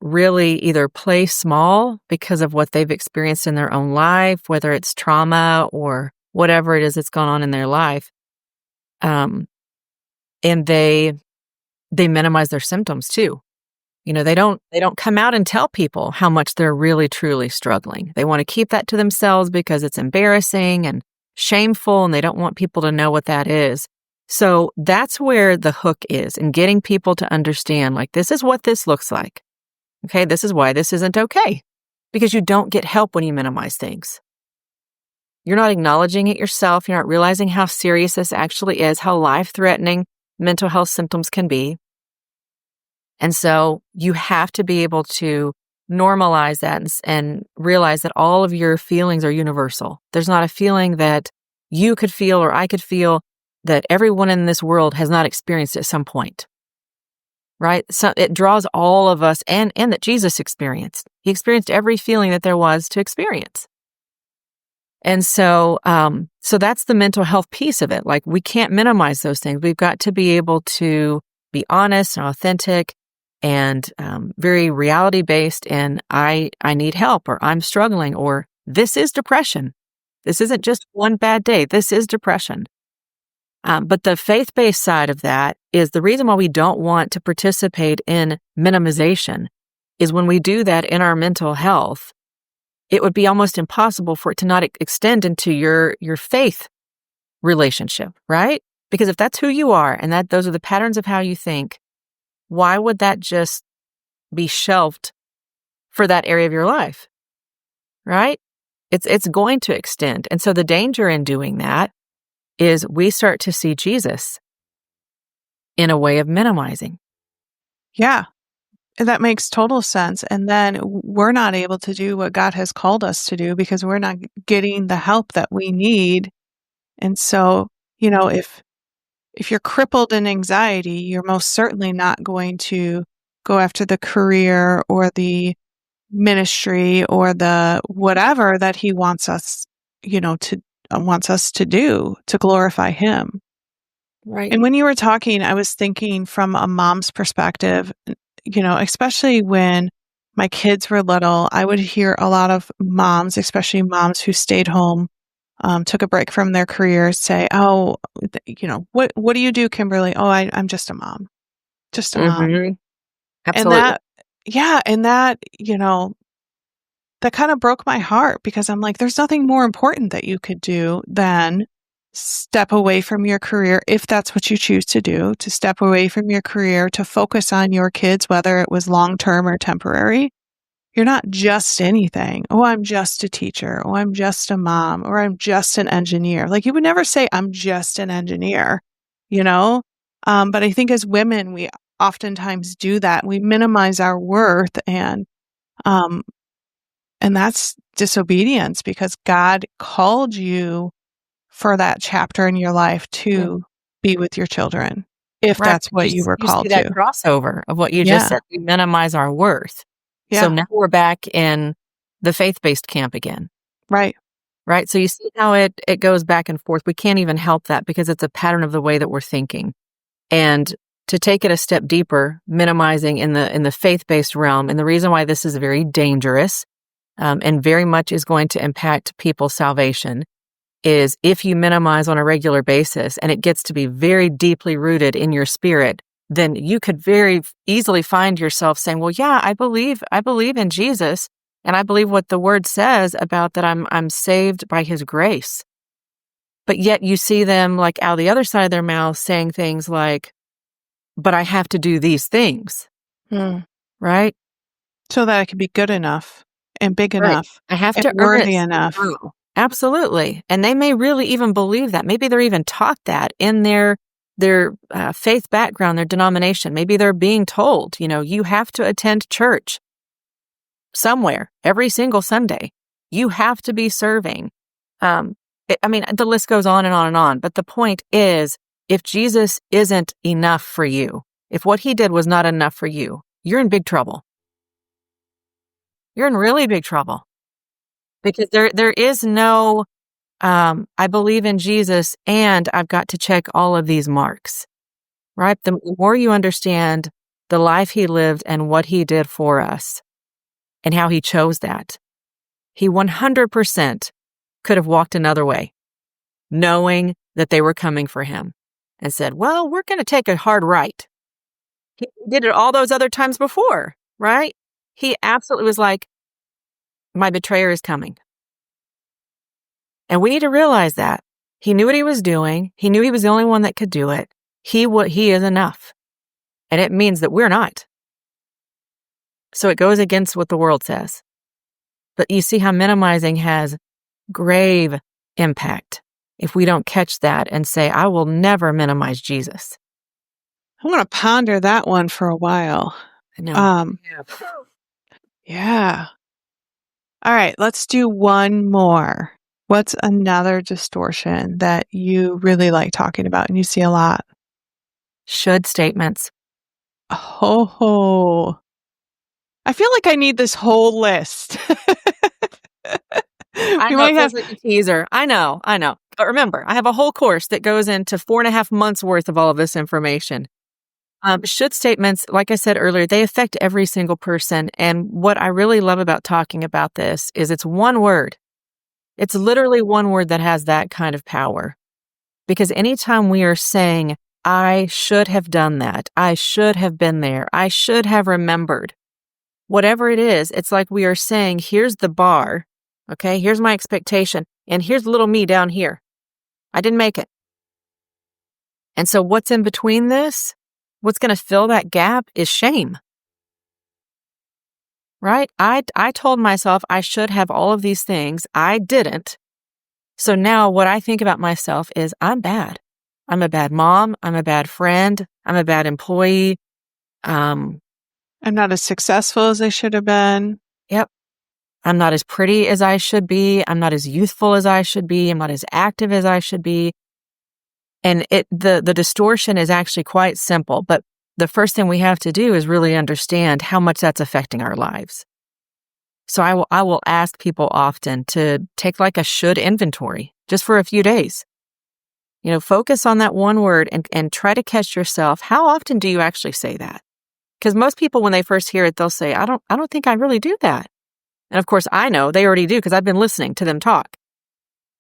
really either play small because of what they've experienced in their own life, whether it's trauma or whatever it is that's gone on in their life, and they minimize their symptoms too. They don't come out and tell people how much they're really, truly struggling. They want to keep that to themselves because it's embarrassing and shameful, and they don't want people to know what that is. So that's where the hook is, in getting people to understand, like, this is what this looks like. Okay, this is why this isn't okay. Because you don't get help when you minimize things. You're not acknowledging it yourself. You're not realizing how serious this actually is, how life-threatening mental health symptoms can be. And so you have to be able to normalize that and realize that all of your feelings are universal. There's not a feeling that you could feel or I could feel that everyone in this world has not experienced at some point, right? So it draws all of us, and that Jesus experienced. He experienced every feeling that there was to experience. And so that's the mental health piece of it. Like, we can't minimize those things. We've got to be able to be honest and authentic and very reality-based, and I need help, or I'm struggling, or this is depression. This isn't just one bad day. This is depression. But the faith-based side of that is the reason why we don't want to participate in minimization is when we do that in our mental health, it would be almost impossible for it to not extend into your faith relationship, right? Because if that's who you are and those are the patterns of how you think, why would that just be shelved for that area of your life, right? It's going to extend. And so the danger in doing that is we start to see Jesus in a way of minimizing. Yeah. And that makes total sense. And then we're not able to do what God has called us to do because we're not getting the help that we need. And so, if you're crippled in anxiety, you're most certainly not going to go after the career or the ministry or the whatever that he wants us, wants us to do to glorify him. Right. And when you were talking, I was thinking from a mom's perspective, especially when my kids were little, I would hear a lot of moms, especially moms who stayed home, took a break from their careers, say, "Oh, what do you do, Kimberly? Oh, I'm just a mom, just a mom." Mm-hmm. And Absolutely. that kind of broke my heart because I'm like, there's nothing more important that you could do than step away from your career if that's what you choose to do, to step away from your career, to focus on your kids, whether it was long-term or temporary. You're not just anything. Oh, I'm just a teacher. Oh, I'm just a mom, or I'm just an engineer. Like you would never say, I'm just an engineer, you know? But I think as women, we oftentimes do that. We minimize our worth um, and that's disobedience because God called you for that chapter in your life Yeah. to be with your children, if Right. that's what you were You see called that to. crossover of what you just Yeah. said. We minimize our worth. So Yeah. now we're back in the faith-based camp again. Right. Right. So you see how it goes back and forth. We can't even help that because it's a pattern of the way that we're thinking. And to take it a step deeper, minimizing in the faith-based realm, and the reason why this is very dangerous and very much is going to impact people's salvation is if you minimize on a regular basis and it gets to be very deeply rooted in your spirit, then you could very easily find yourself saying, well, yeah, I believe in Jesus and I believe what the word says about that I'm saved by his grace. But yet you see them like out the other side of their mouth saying things like, but I have to do these things, Mm. right? So that it can be good enough and big Right. enough I have and to earn it worthy enough. somehow. Absolutely. And they may really even believe that. Maybe they're even taught that in their faith background, their denomination. Maybe they're being told, you have to attend church somewhere every single Sunday. You have to be serving. The list goes on and on and on. But the point is, if Jesus isn't enough for you, if what he did was not enough for you, you're in big trouble. You're in really big trouble. Because there is no, I believe in Jesus and I've got to check all of these marks, right? The more you understand the life he lived and what he did for us and how he chose that, he 100% could have walked another way, knowing that they were coming for him and said, well, we're going to take a hard right. He did it all those other times before, right? He absolutely was like, my betrayer is coming. And we need to realize that. He knew what he was doing. He knew he was the only one that could do it. He is enough. And it means that we're not. So it goes against what the world says. But you see how minimizing has grave impact if we don't catch that and say, I will never minimize Jesus. I'm going to ponder that one for a while. I know. Yeah. Yeah. All right, let's do one more. What's another distortion that you really like talking about and you see a lot? Should statements. Oh, I feel like I need this whole list. I We know might it have. feels like a teaser. I know. But remember, I have a whole course that goes into 4.5 months worth of all of this information. Should statements, like I said earlier, they affect every single person. And what I really love about talking about this is it's one word. It's literally one word that has that kind of power. Because anytime we are saying, I should have done that, I should have been there, I should have remembered, whatever it is, it's like we are saying, here's the bar, okay, here's my expectation, and here's little me down here. I didn't make it. And so what's in between this? What's going to fill that gap is shame. Right? I told myself I should have all of these things. I didn't. So now what I think about myself is I'm bad. I'm a bad mom. I'm a bad friend. I'm a bad employee. Um, I'm not as successful as I should have been. yep. I'm not as pretty as I should be. I'm not as youthful as I should be. I'm not as active as I should be. And the distortion is actually quite simple, but the first thing we have to do is really understand how much that's affecting our lives. So I will ask people often to take like a should inventory just for a few days. Focus on that one word and try to catch yourself. How often do you actually say that? Because most people, when they first hear it, they'll say, I don't think I really do that. And of course, I know they already do because I've been listening to them talk.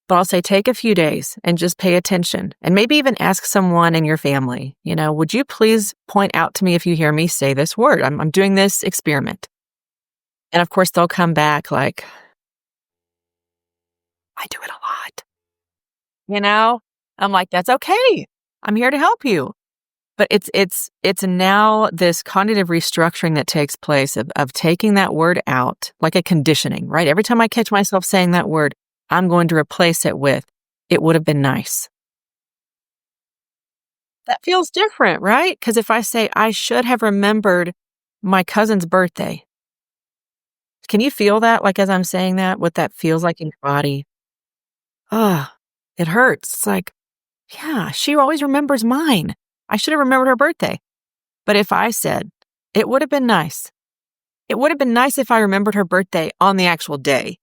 But I'll say, take a few days and just pay attention and maybe even ask someone in your family, would you please point out to me if you hear me say this word? I'm doing this experiment. And of course, they'll come back like, I do it a lot. I'm like, that's okay. I'm here to help you. But it's now this cognitive restructuring that takes place of taking that word out, like a conditioning, right? Every time I catch myself saying that word, I'm going to replace it with, it would have been nice. That feels different, right? Because if I say, I should have remembered my cousin's birthday, can you feel that? Like as I'm saying that, what that feels like in your body? Oh, it hurts. It's like, yeah, she always remembers mine. I should have remembered her birthday. But if I said, it would have been nice. It would have been nice if I remembered her birthday on the actual day.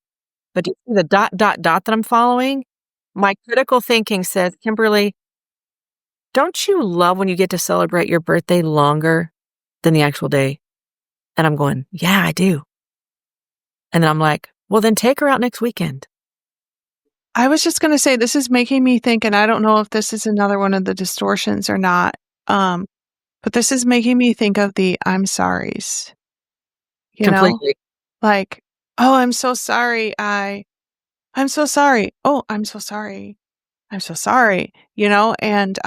But do you see the ... that I'm following? My critical thinking says, Kimberly, don't you love when you get to celebrate your birthday longer than the actual day? And I'm going, yeah, I do. And then I'm like, well, then take her out next weekend. I was just going to say, this is making me think, and I don't know if this is another one of the distortions or not, but this is making me think of the I'm sorries. Completely. Like, oh, I'm so sorry. I'm so sorry. Oh, I'm so sorry. I'm so sorry. And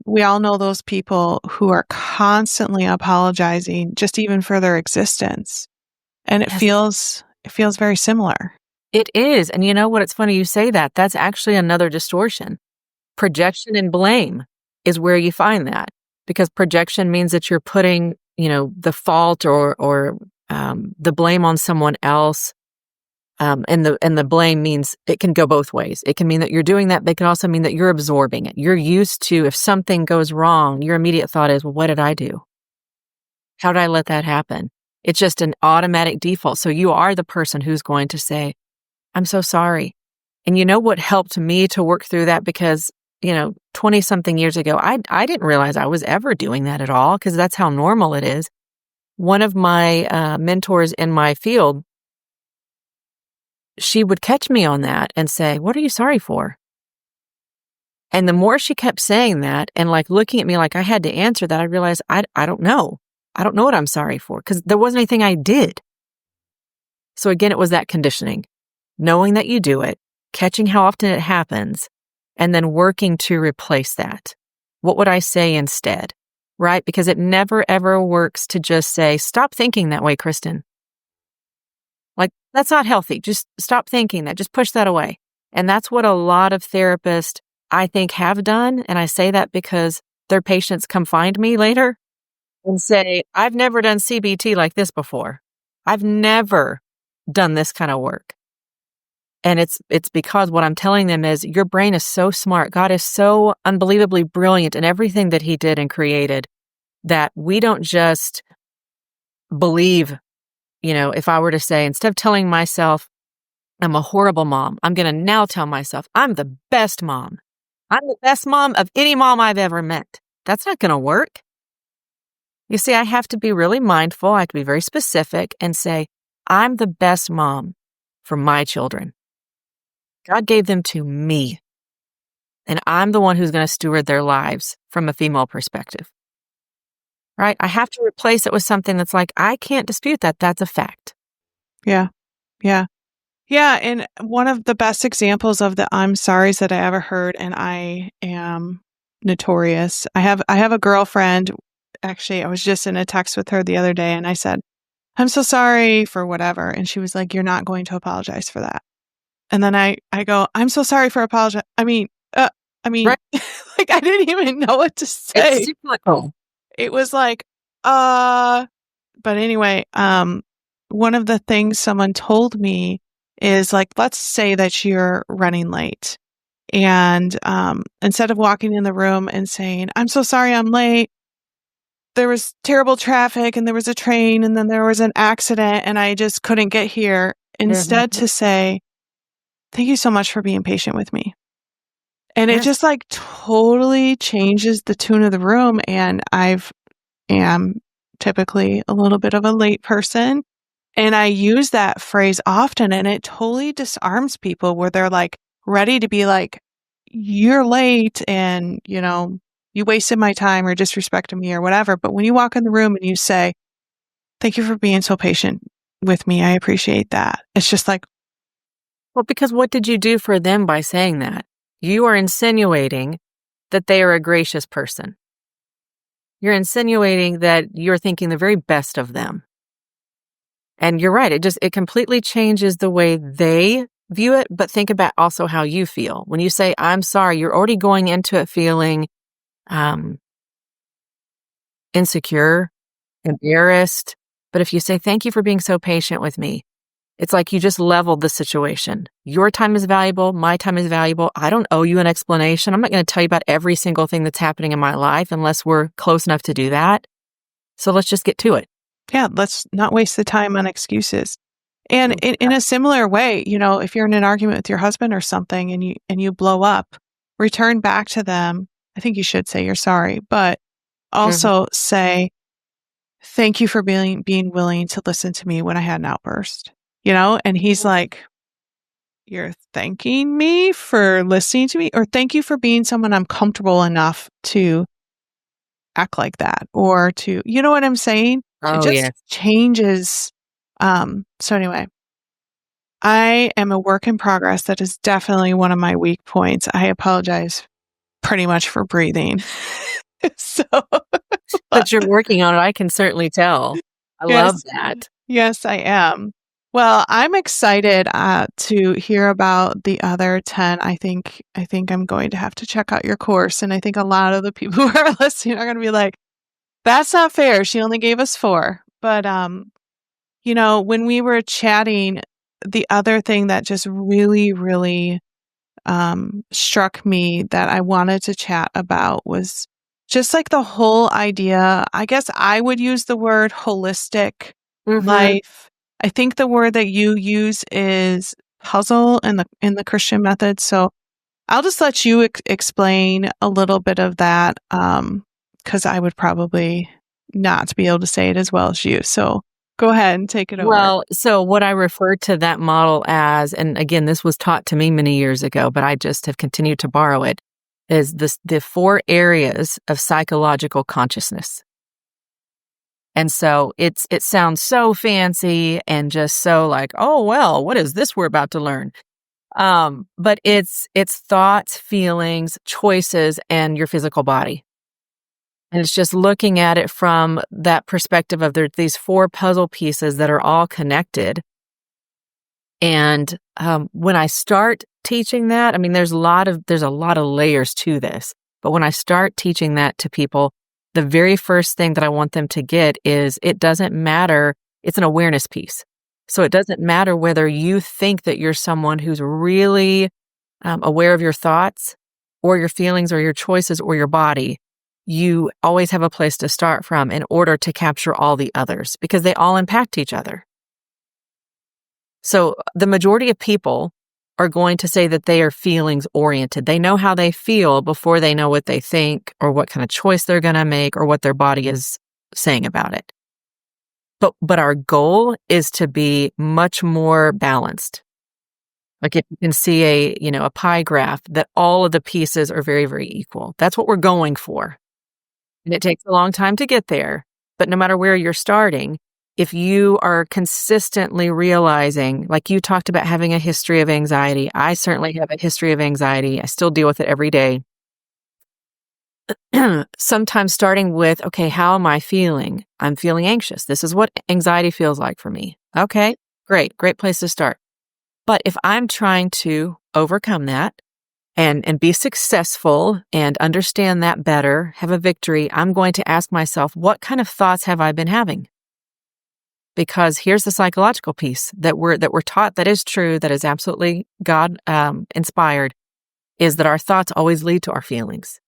we all know those people who are constantly apologizing just even for their existence. And it Yes. feels very similar. It is. And you know what? It's funny you say that. That's actually another distortion. Projection and blame is where you find that, because projection means that you're putting, the fault or the blame on someone else. And the blame means it can go both ways. It can mean that you're doing that, but it can also mean that you're absorbing it. You're used to, if something goes wrong, your immediate thought is, well, what did I do? How did I let that happen? It's just an automatic default. So you are the person who's going to say, I'm so sorry. And you know what helped me to work through that? Because, 20 something years ago, I didn't realize I was ever doing that at all, because that's how normal it is. One of my mentors in my field, she would catch me on that and say, what are you sorry for? And the more she kept saying that and like looking at me like I had to answer that, I realized I don't know. I don't know what I'm sorry for, because there wasn't anything I did. So again, it was that conditioning, knowing that you do it, catching how often it happens, and then working to replace that. What would I say instead? Right? Because it never, ever works to just say, stop thinking that way, Kristen. Like, that's not healthy. Just stop thinking that. Just push that away. And that's what a lot of therapists, I think, have done. And I say that because their patients come find me later and say, I've never done CBT like this before. I've never done this kind of work. And it's because what I'm telling them is, your brain is so smart. God is so unbelievably brilliant in everything that he did and created, that we don't just believe, if I were to say, instead of telling myself I'm a horrible mom, I'm going to now tell myself I'm the best mom. I'm the best mom of any mom I've ever met. That's not going to work. You see, I have to be really mindful. I have to be very specific and say, I'm the best mom for my children. God gave them to me. And I'm the one who's going to steward their lives from a female perspective. Right? I have to replace it with something that's like, I can't dispute that. That's a fact. Yeah. Yeah. Yeah. And one of the best examples of the I'm sorry's that I ever heard, and I am notorious. I have a girlfriend. Actually, I was just in a text with her the other day, and I said, I'm so sorry for whatever. And she was like, you're not going to apologize for that. And then I go, I'm so sorry for apologize. Right. Like, I didn't even know what to It's say. cyclical. It was like, but anyway, one of the things someone told me is like, let's say that you're running late. And instead of walking in the room and saying, I'm so sorry I'm late, there was terrible traffic and there was a train and then there was an accident and I just couldn't get here, instead Mhm. to say, thank you so much for being patient with me. And it Yes. just like totally changes the tune of the room. And am typically a little bit of a late person. And I use that phrase often, and it totally disarms people where they're like ready to be like, you're late and, you wasted my time or disrespected me or whatever. But when you walk in the room and you say, thank you for being so patient with me, I appreciate that. It's just like, Well, because what did you do for them by saying that? You are insinuating that they are a gracious person. You're insinuating that you're thinking the very best of them. And you're right, it completely changes the way they view it, but think about also how you feel. When you say, I'm sorry, you're already going into it feeling um, insecure, embarrassed. But if you say, thank you for being so patient with me, it's like you just leveled the situation. Your time is valuable. My time is valuable. I don't owe you an explanation. I'm not going to tell you about every single thing that's happening in my life unless we're close enough to do that. So let's just get to it. yeah, let's not waste the time on excuses. And Mm. in a similar way, if you're in an argument with your husband or something and you blow up, return back to them. I think you should say you're sorry, but Mhm. also say, thank you for being willing to listen to me when I had an outburst. And he's like, you're thanking me for listening to me, or thank you for being someone I'm comfortable enough to act like that, or to, you know what I'm saying? It Oh, just yes. changes. So anyway, I am a work in progress. That is definitely one of my weak points. I apologize pretty much for breathing. So, But you're working on it. I can certainly tell. I love yes, that. yes, I am. Well, I'm excited to hear about the other 10. I think I'm going to have to check out your course, and I think a lot of the people who are listening are going to be like, "That's not fair. She only gave us 4." But when we were chatting, the other thing that just really, really struck me that I wanted to chat about was just like the whole idea. I guess I would use the word holistic Mhm. life. I think the word that you use is puzzle in the Christian method. So I'll just let you explain a little bit of that, because I would probably not be able to say it as well as you. So go ahead and take it over. Well, so what I refer to that model as, and again, this was taught to me many years ago, but I just have continued to borrow it, is the 4 areas of psychological consciousness. And so it sounds so fancy and just so like, oh well, what is this we're about to learn? But it's thoughts, feelings, choices, and your physical body. And it's just looking at it from that perspective of these 4 puzzle pieces that are all connected. And when I start teaching that, I mean, there's a lot of layers to this. But when I start teaching that to people, the very first thing that I want them to get is it doesn't matter. It's an awareness piece. So it doesn't matter whether you think that you're someone who's really aware of your thoughts or your feelings or your choices or your body. You always have a place to start from in order to capture all the others because they all impact each other. So the majority of people are going to say that they are feelings oriented. They know how they feel before they know what they think or what kind of choice they're going to make or what their body is saying about it. But our goal is to be much more balanced. Like if you can see a pie graph that all of the pieces are very, very equal. That's what we're going for. And it takes a long time to get there. But no matter where you're starting, if you are consistently realizing, like you talked about having a history of anxiety, I certainly have a history of anxiety. I still deal with it every day. Sometimes starting with, okay, how am I feeling? I'm feeling anxious. This is what anxiety feels like for me. Okay, great place to start. But if I'm trying to overcome that, and be successful and understand that better, have a victory, I'm going to ask myself, what kind of thoughts have I been having? Because here's the psychological piece that we're taught that is true, that is absolutely God inspired, is that our thoughts always lead to our feelings.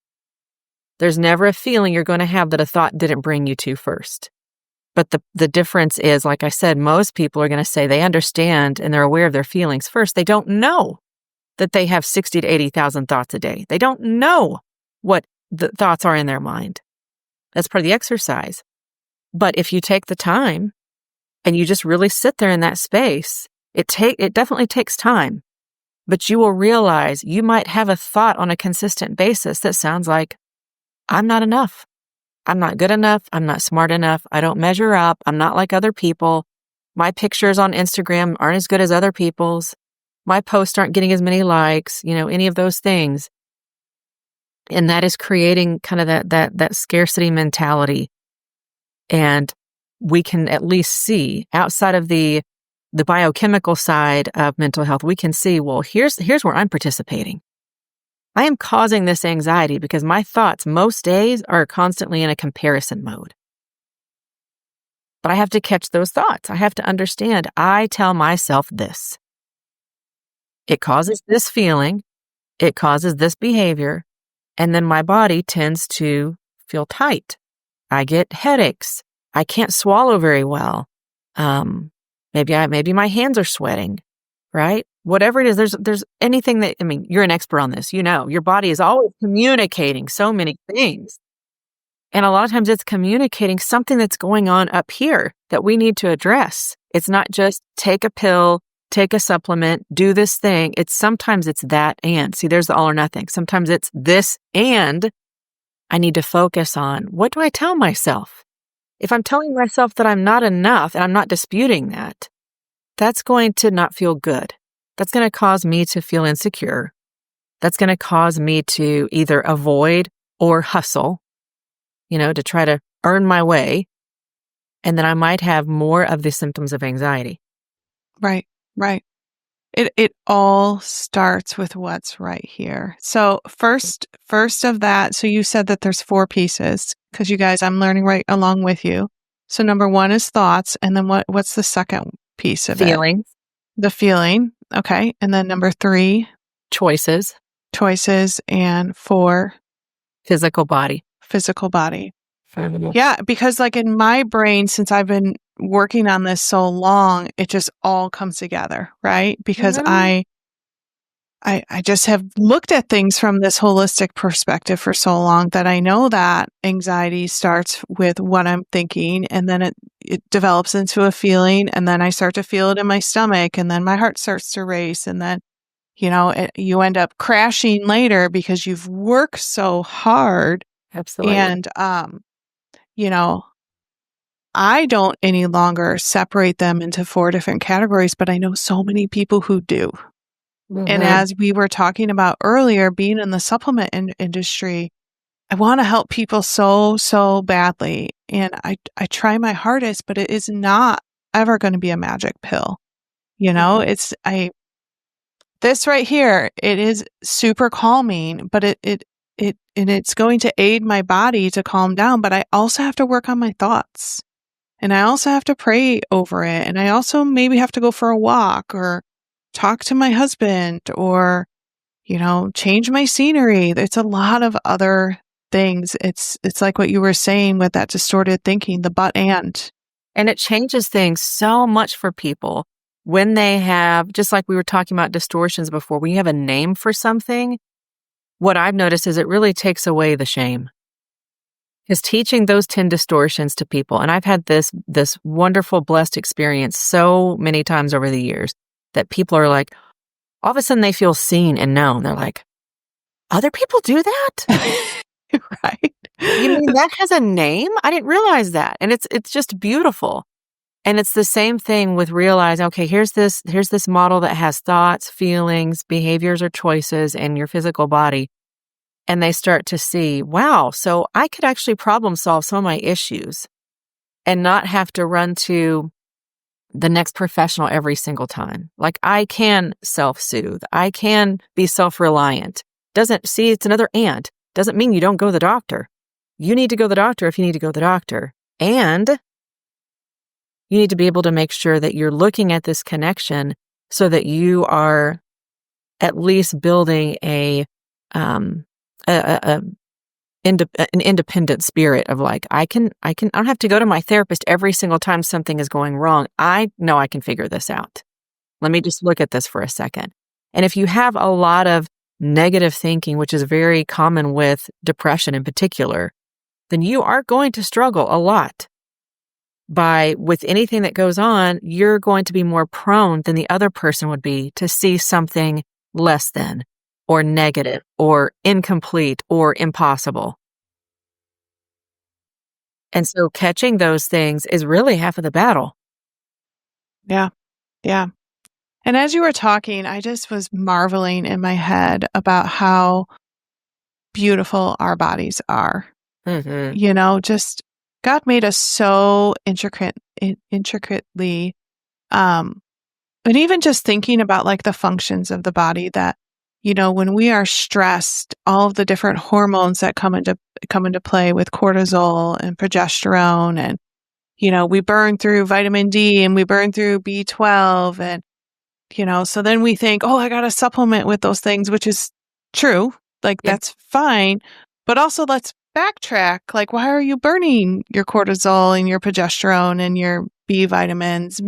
There's never a feeling you're going to have that a thought didn't bring you to first. But the difference is, like I said, most people are going to say they understand and they're aware of their feelings first. They don't know that they have 60 to 80,000 thoughts a day. They don't know what the thoughts are in their mind. That's part of the exercise. But if you take the time and you just really sit there in that space, it definitely takes time. But you will realize you might have a thought on a consistent basis that sounds like, I'm not enough. I'm not good enough. I'm not smart enough. I don't measure up. I'm not like other people. My pictures on Instagram aren't as good as other people's. My posts aren't getting as many likes, any of those things. And that is creating kind of that scarcity mentality. And we can at least see outside of the biochemical side of mental health, we can see, well, here's where I'm participating. I am causing this anxiety because my thoughts most days are constantly in a comparison mode. But I have to catch those thoughts. I have to understand, I tell myself this. It causes this feeling. It causes this behavior. And then my body tends to feel tight. I get headaches. I can't swallow very well. Maybe my hands are sweating, right? Whatever it is, there's anything that, you're an expert on this, your body is always communicating so many things. And a lot of times it's communicating something that's going on up here that we need to address. It's not just take a pill, take a supplement, do this thing. Sometimes it's that and. See, there's the all or nothing. Sometimes it's this and I need to focus on, what do I tell myself? If I'm telling myself that I'm not enough and I'm not disputing that, that's going to not feel good. That's going to cause me to feel insecure. That's going to cause me to either avoid or hustle, to try to earn my way. And then I might have more of the symptoms of anxiety. Right. It all starts with what's right here. So first of that, so you said that there's 4 pieces, because you guys, I'm learning right along with you. So number 1 is thoughts. And then what's the second piece of Feelings. The feeling. Okay. And then number 3, Choices. And 4, Physical body. Yeah, because like in my brain, since I've been working on this so long, it just all comes together, right? Because I just have looked at things from this holistic perspective for so long that I know that anxiety starts with what I'm thinking, and then it develops into a feeling, and then I start to feel it in my stomach, and then my heart starts to race, and then you end up crashing later because you've worked so hard. Absolutely. And I don't any longer separate them into 4 different categories, but I know so many people who do. Mm-hmm. And as we were talking about earlier, being in the supplement industry, I want to help people so badly. And I try my hardest, but it is not ever going to be a magic pill. Mm-hmm. This right here, it is super calming, but it's going to aid my body to calm down, but I also have to work on my thoughts. And I also have to pray over it. And I also maybe have to go for a walk or talk to my husband or, change my scenery. It's a lot of other things. It's like what you were saying with that distorted thinking, the but and. And it changes things so much for people when they have, just like we were talking about distortions before, when you have a name for something, what I've noticed is it really takes away the shame. Is teaching those 10 distortions to people. And I've had this wonderful, blessed experience so many times over the years that people are like, all of a sudden they feel seen and known. They're like, other people do that? Right. You mean that has a name? I didn't realize that. And it's just beautiful. And it's the same thing with realizing, okay, here's this model that has thoughts, feelings, behaviors, or choices, and your physical body. And they start to see, wow, so I could actually problem solve some of my issues and not have to run to the next professional every single time. Like I can self-soothe. I can be self-reliant. Doesn't see it's another and. Doesn't mean you don't go to the doctor. You need to go to the doctor if you need to go to the doctor. And you need to be able to make sure that you're looking at this connection so that you are at least building an independent spirit of like, I don't have to go to my therapist every single time something is going wrong. I know I can figure this out. Let me just look at this for a second. And if you have a lot of negative thinking, which is very common with depression in particular, then you are going to struggle a lot. With anything that goes on, you're going to be more prone than the other person would be to see something less than, or negative, or incomplete, or impossible. And so catching those things is really half of the battle. Yeah. Yeah. And as you were talking, I just was marveling in my head about how beautiful our bodies are. Mm-hmm. Just God made us so intricately, and even just thinking about like the functions of the body that, when we are stressed, all of the different hormones that come into play with cortisol and progesterone, and, we burn through vitamin D and we burn through B12, and, so then we think, oh, I got to supplement with those things, which is true. Like, Yep. that's fine. But also let's backtrack. Like, why are you burning your cortisol and your progesterone and your B vitamins?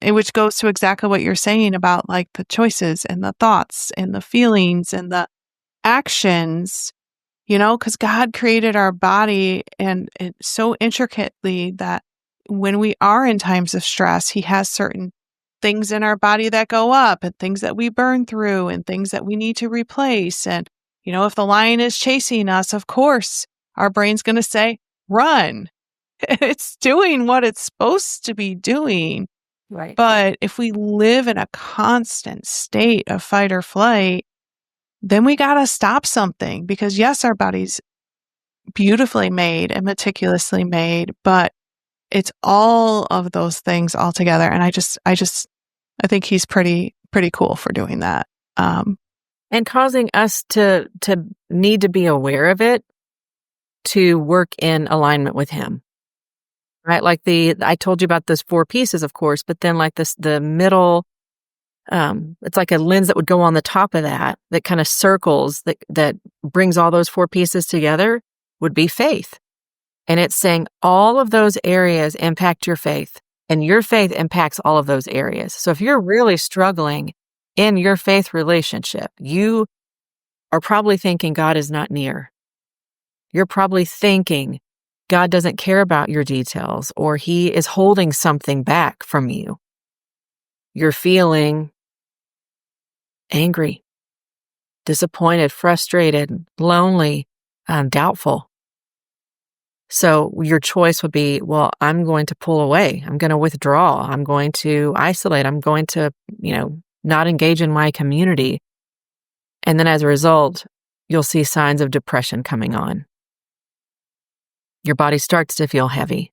Which goes to exactly what you're saying about like the choices and the thoughts and the feelings and the actions, because God created our body and so intricately that when we are in times of stress, He has certain things in our body that go up and things that we burn through and things that we need to replace. And, if the lion is chasing us, of course, our brain's going to say, run. It's doing what it's supposed to be doing. Right. But if we live in a constant state of fight or flight, then we got to stop something, because yes, our body's beautifully made and meticulously made, but it's all of those things all together. And I think He's pretty cool for doing that. And causing us to need to be aware of it, to work in alignment with Him. Right? Like I told you about those 4 pieces, of course, but then like the middle, it's like a lens that would go on the top of that kind of circles, that brings all those 4 pieces together, would be faith. And it's saying all of those areas impact your faith, and your faith impacts all of those areas. So if you're really struggling in your faith relationship, you are probably thinking God is not near. You're probably thinking God doesn't care about your details, or He is holding something back from you. You're feeling angry, disappointed, frustrated, lonely, doubtful. So your choice would be, well, I'm going to pull away. I'm going to withdraw. I'm going to isolate. I'm going to, not engage in my community. And then as a result, you'll see signs of depression coming on. Your body starts to feel heavy.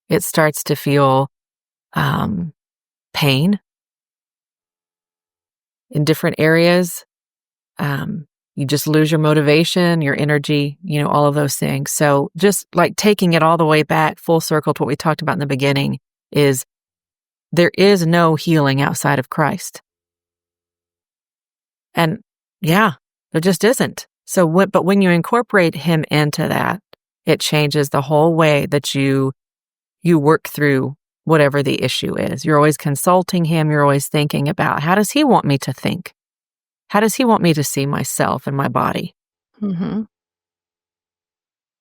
It starts to feel pain in different areas. You just lose your motivation, your energy, all of those things. So just like taking it all the way back full circle to what we talked about in the beginning is there is no healing outside of Christ. And yeah, there just isn't. So but when you incorporate Him into that, it changes the whole way that you work through whatever the issue is. You're always consulting Him. You're always thinking about, how does He want me to think? How does He want me to see myself and my body? Mm-hmm.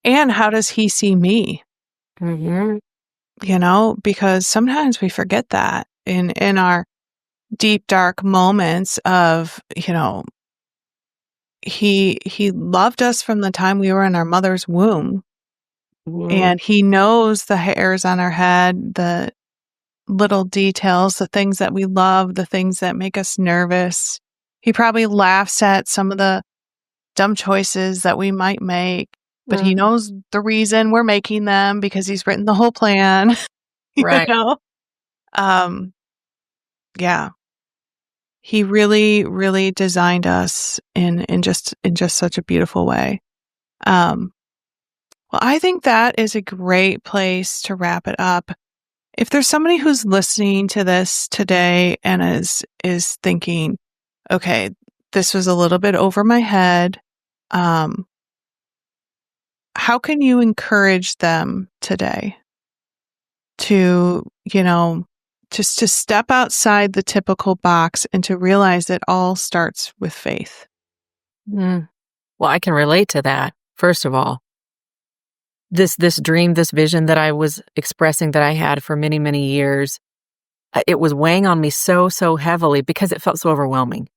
And how does He see me? Mm-hmm. Because sometimes we forget that in our deep, dark moments of, He loved us from the time we were in our mother's womb. Mm-hmm. And He knows the hairs on our head, the little details, the things that we love, the things that make us nervous. He probably laughs at some of the dumb choices that we might make, but He knows the reason we're making them, because He's written the whole plan. Right. Yeah. He really, really designed us in just such a beautiful way. Well, I think that is a great place to wrap it up. If there's somebody who's listening to this today and is thinking, okay, this was a little bit over my head, how can you encourage them today to, just to step outside the typical box and to realize it all starts with faith? Mm. Well, I can relate to that. First of all, this dream, this vision that I was expressing that I had for many, many years, it was weighing on me so, so heavily because it felt so overwhelming.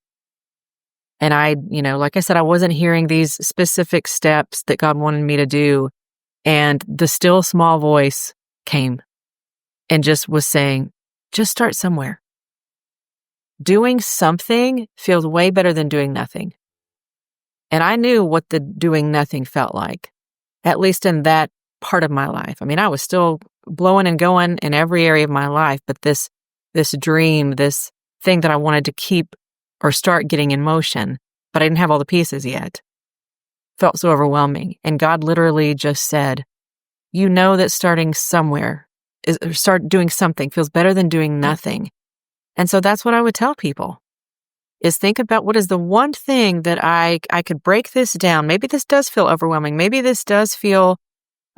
And I, like I said, I wasn't hearing these specific steps that God wanted me to do. And the still small voice came and just was saying, just start somewhere. Doing something feels way better than doing nothing. And I knew what the doing nothing felt like, at least in that part of my life. I mean, I was still blowing and going in every area of my life, but this dream, this thing that I wanted to keep or start getting in motion, but I didn't have all the pieces yet, felt so overwhelming. And God literally just said, you know that starting somewhere or start doing something feels better than doing nothing. And so that's what I would tell people is think about what is the one thing that I could break this down. Maybe this does feel overwhelming. Maybe this does feel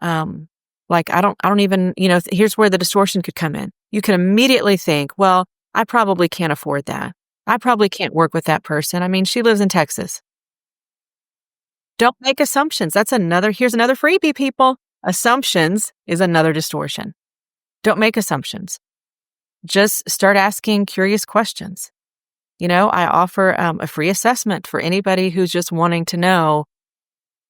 like I don't even, here's where the distortion could come in. You can immediately think, well, I probably can't afford that. I probably can't work with that person. I mean, she lives in Texas. Don't make assumptions. Here's another freebie, people. Assumptions is another distortion. Don't make assumptions. Just start asking curious questions. I offer a free assessment for anybody who's just wanting to know,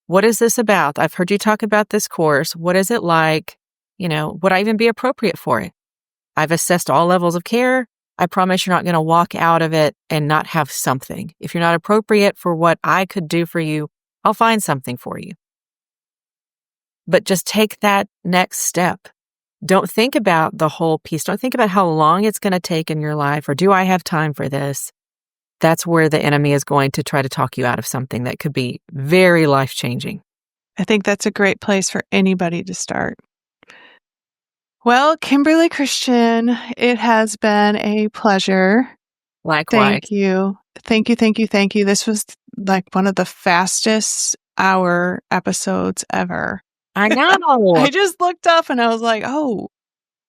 what is this about? I've heard you talk about this course. What is it like? Would I even be appropriate for it? I've assessed all levels of care. I promise you're not going to walk out of it and not have something. If you're not appropriate for what I could do for you, I'll find something for you. But just take that next step. Don't think about the whole piece. Don't think about how long it's going to take in your life or do I have time for this? That's where the enemy is going to try to talk you out of something that could be very life-changing. I think that's a great place for anybody to start. Well, Kimberly Christian, it has been a pleasure. Likewise. Thank you. Thank you, thank you, thank you. This was like one of the fastest hour episodes ever. I know. I just looked up and I was like, oh,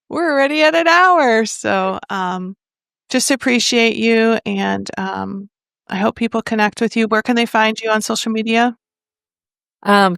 we're already at an hour. So just appreciate you. And I hope people connect with you. Where can they find you on social media?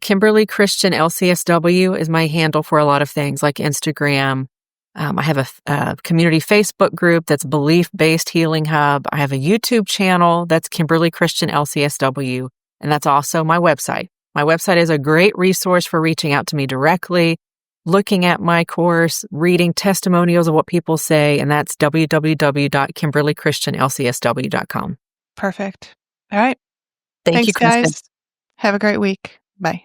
Kimberly Christian LCSW is my handle for a lot of things like Instagram. I have a community Facebook group that's Belief-Based Healing Hub. I have a YouTube channel that's Kimberly Christian LCSW, and that's also my website. My website is a great resource for reaching out to me directly, looking at my course, reading testimonials of what people say, and that's www.kimberlychristianlcsw.com. Perfect. All right. Thank you, Thanks, Kristen. guys. Have a great week. Bye.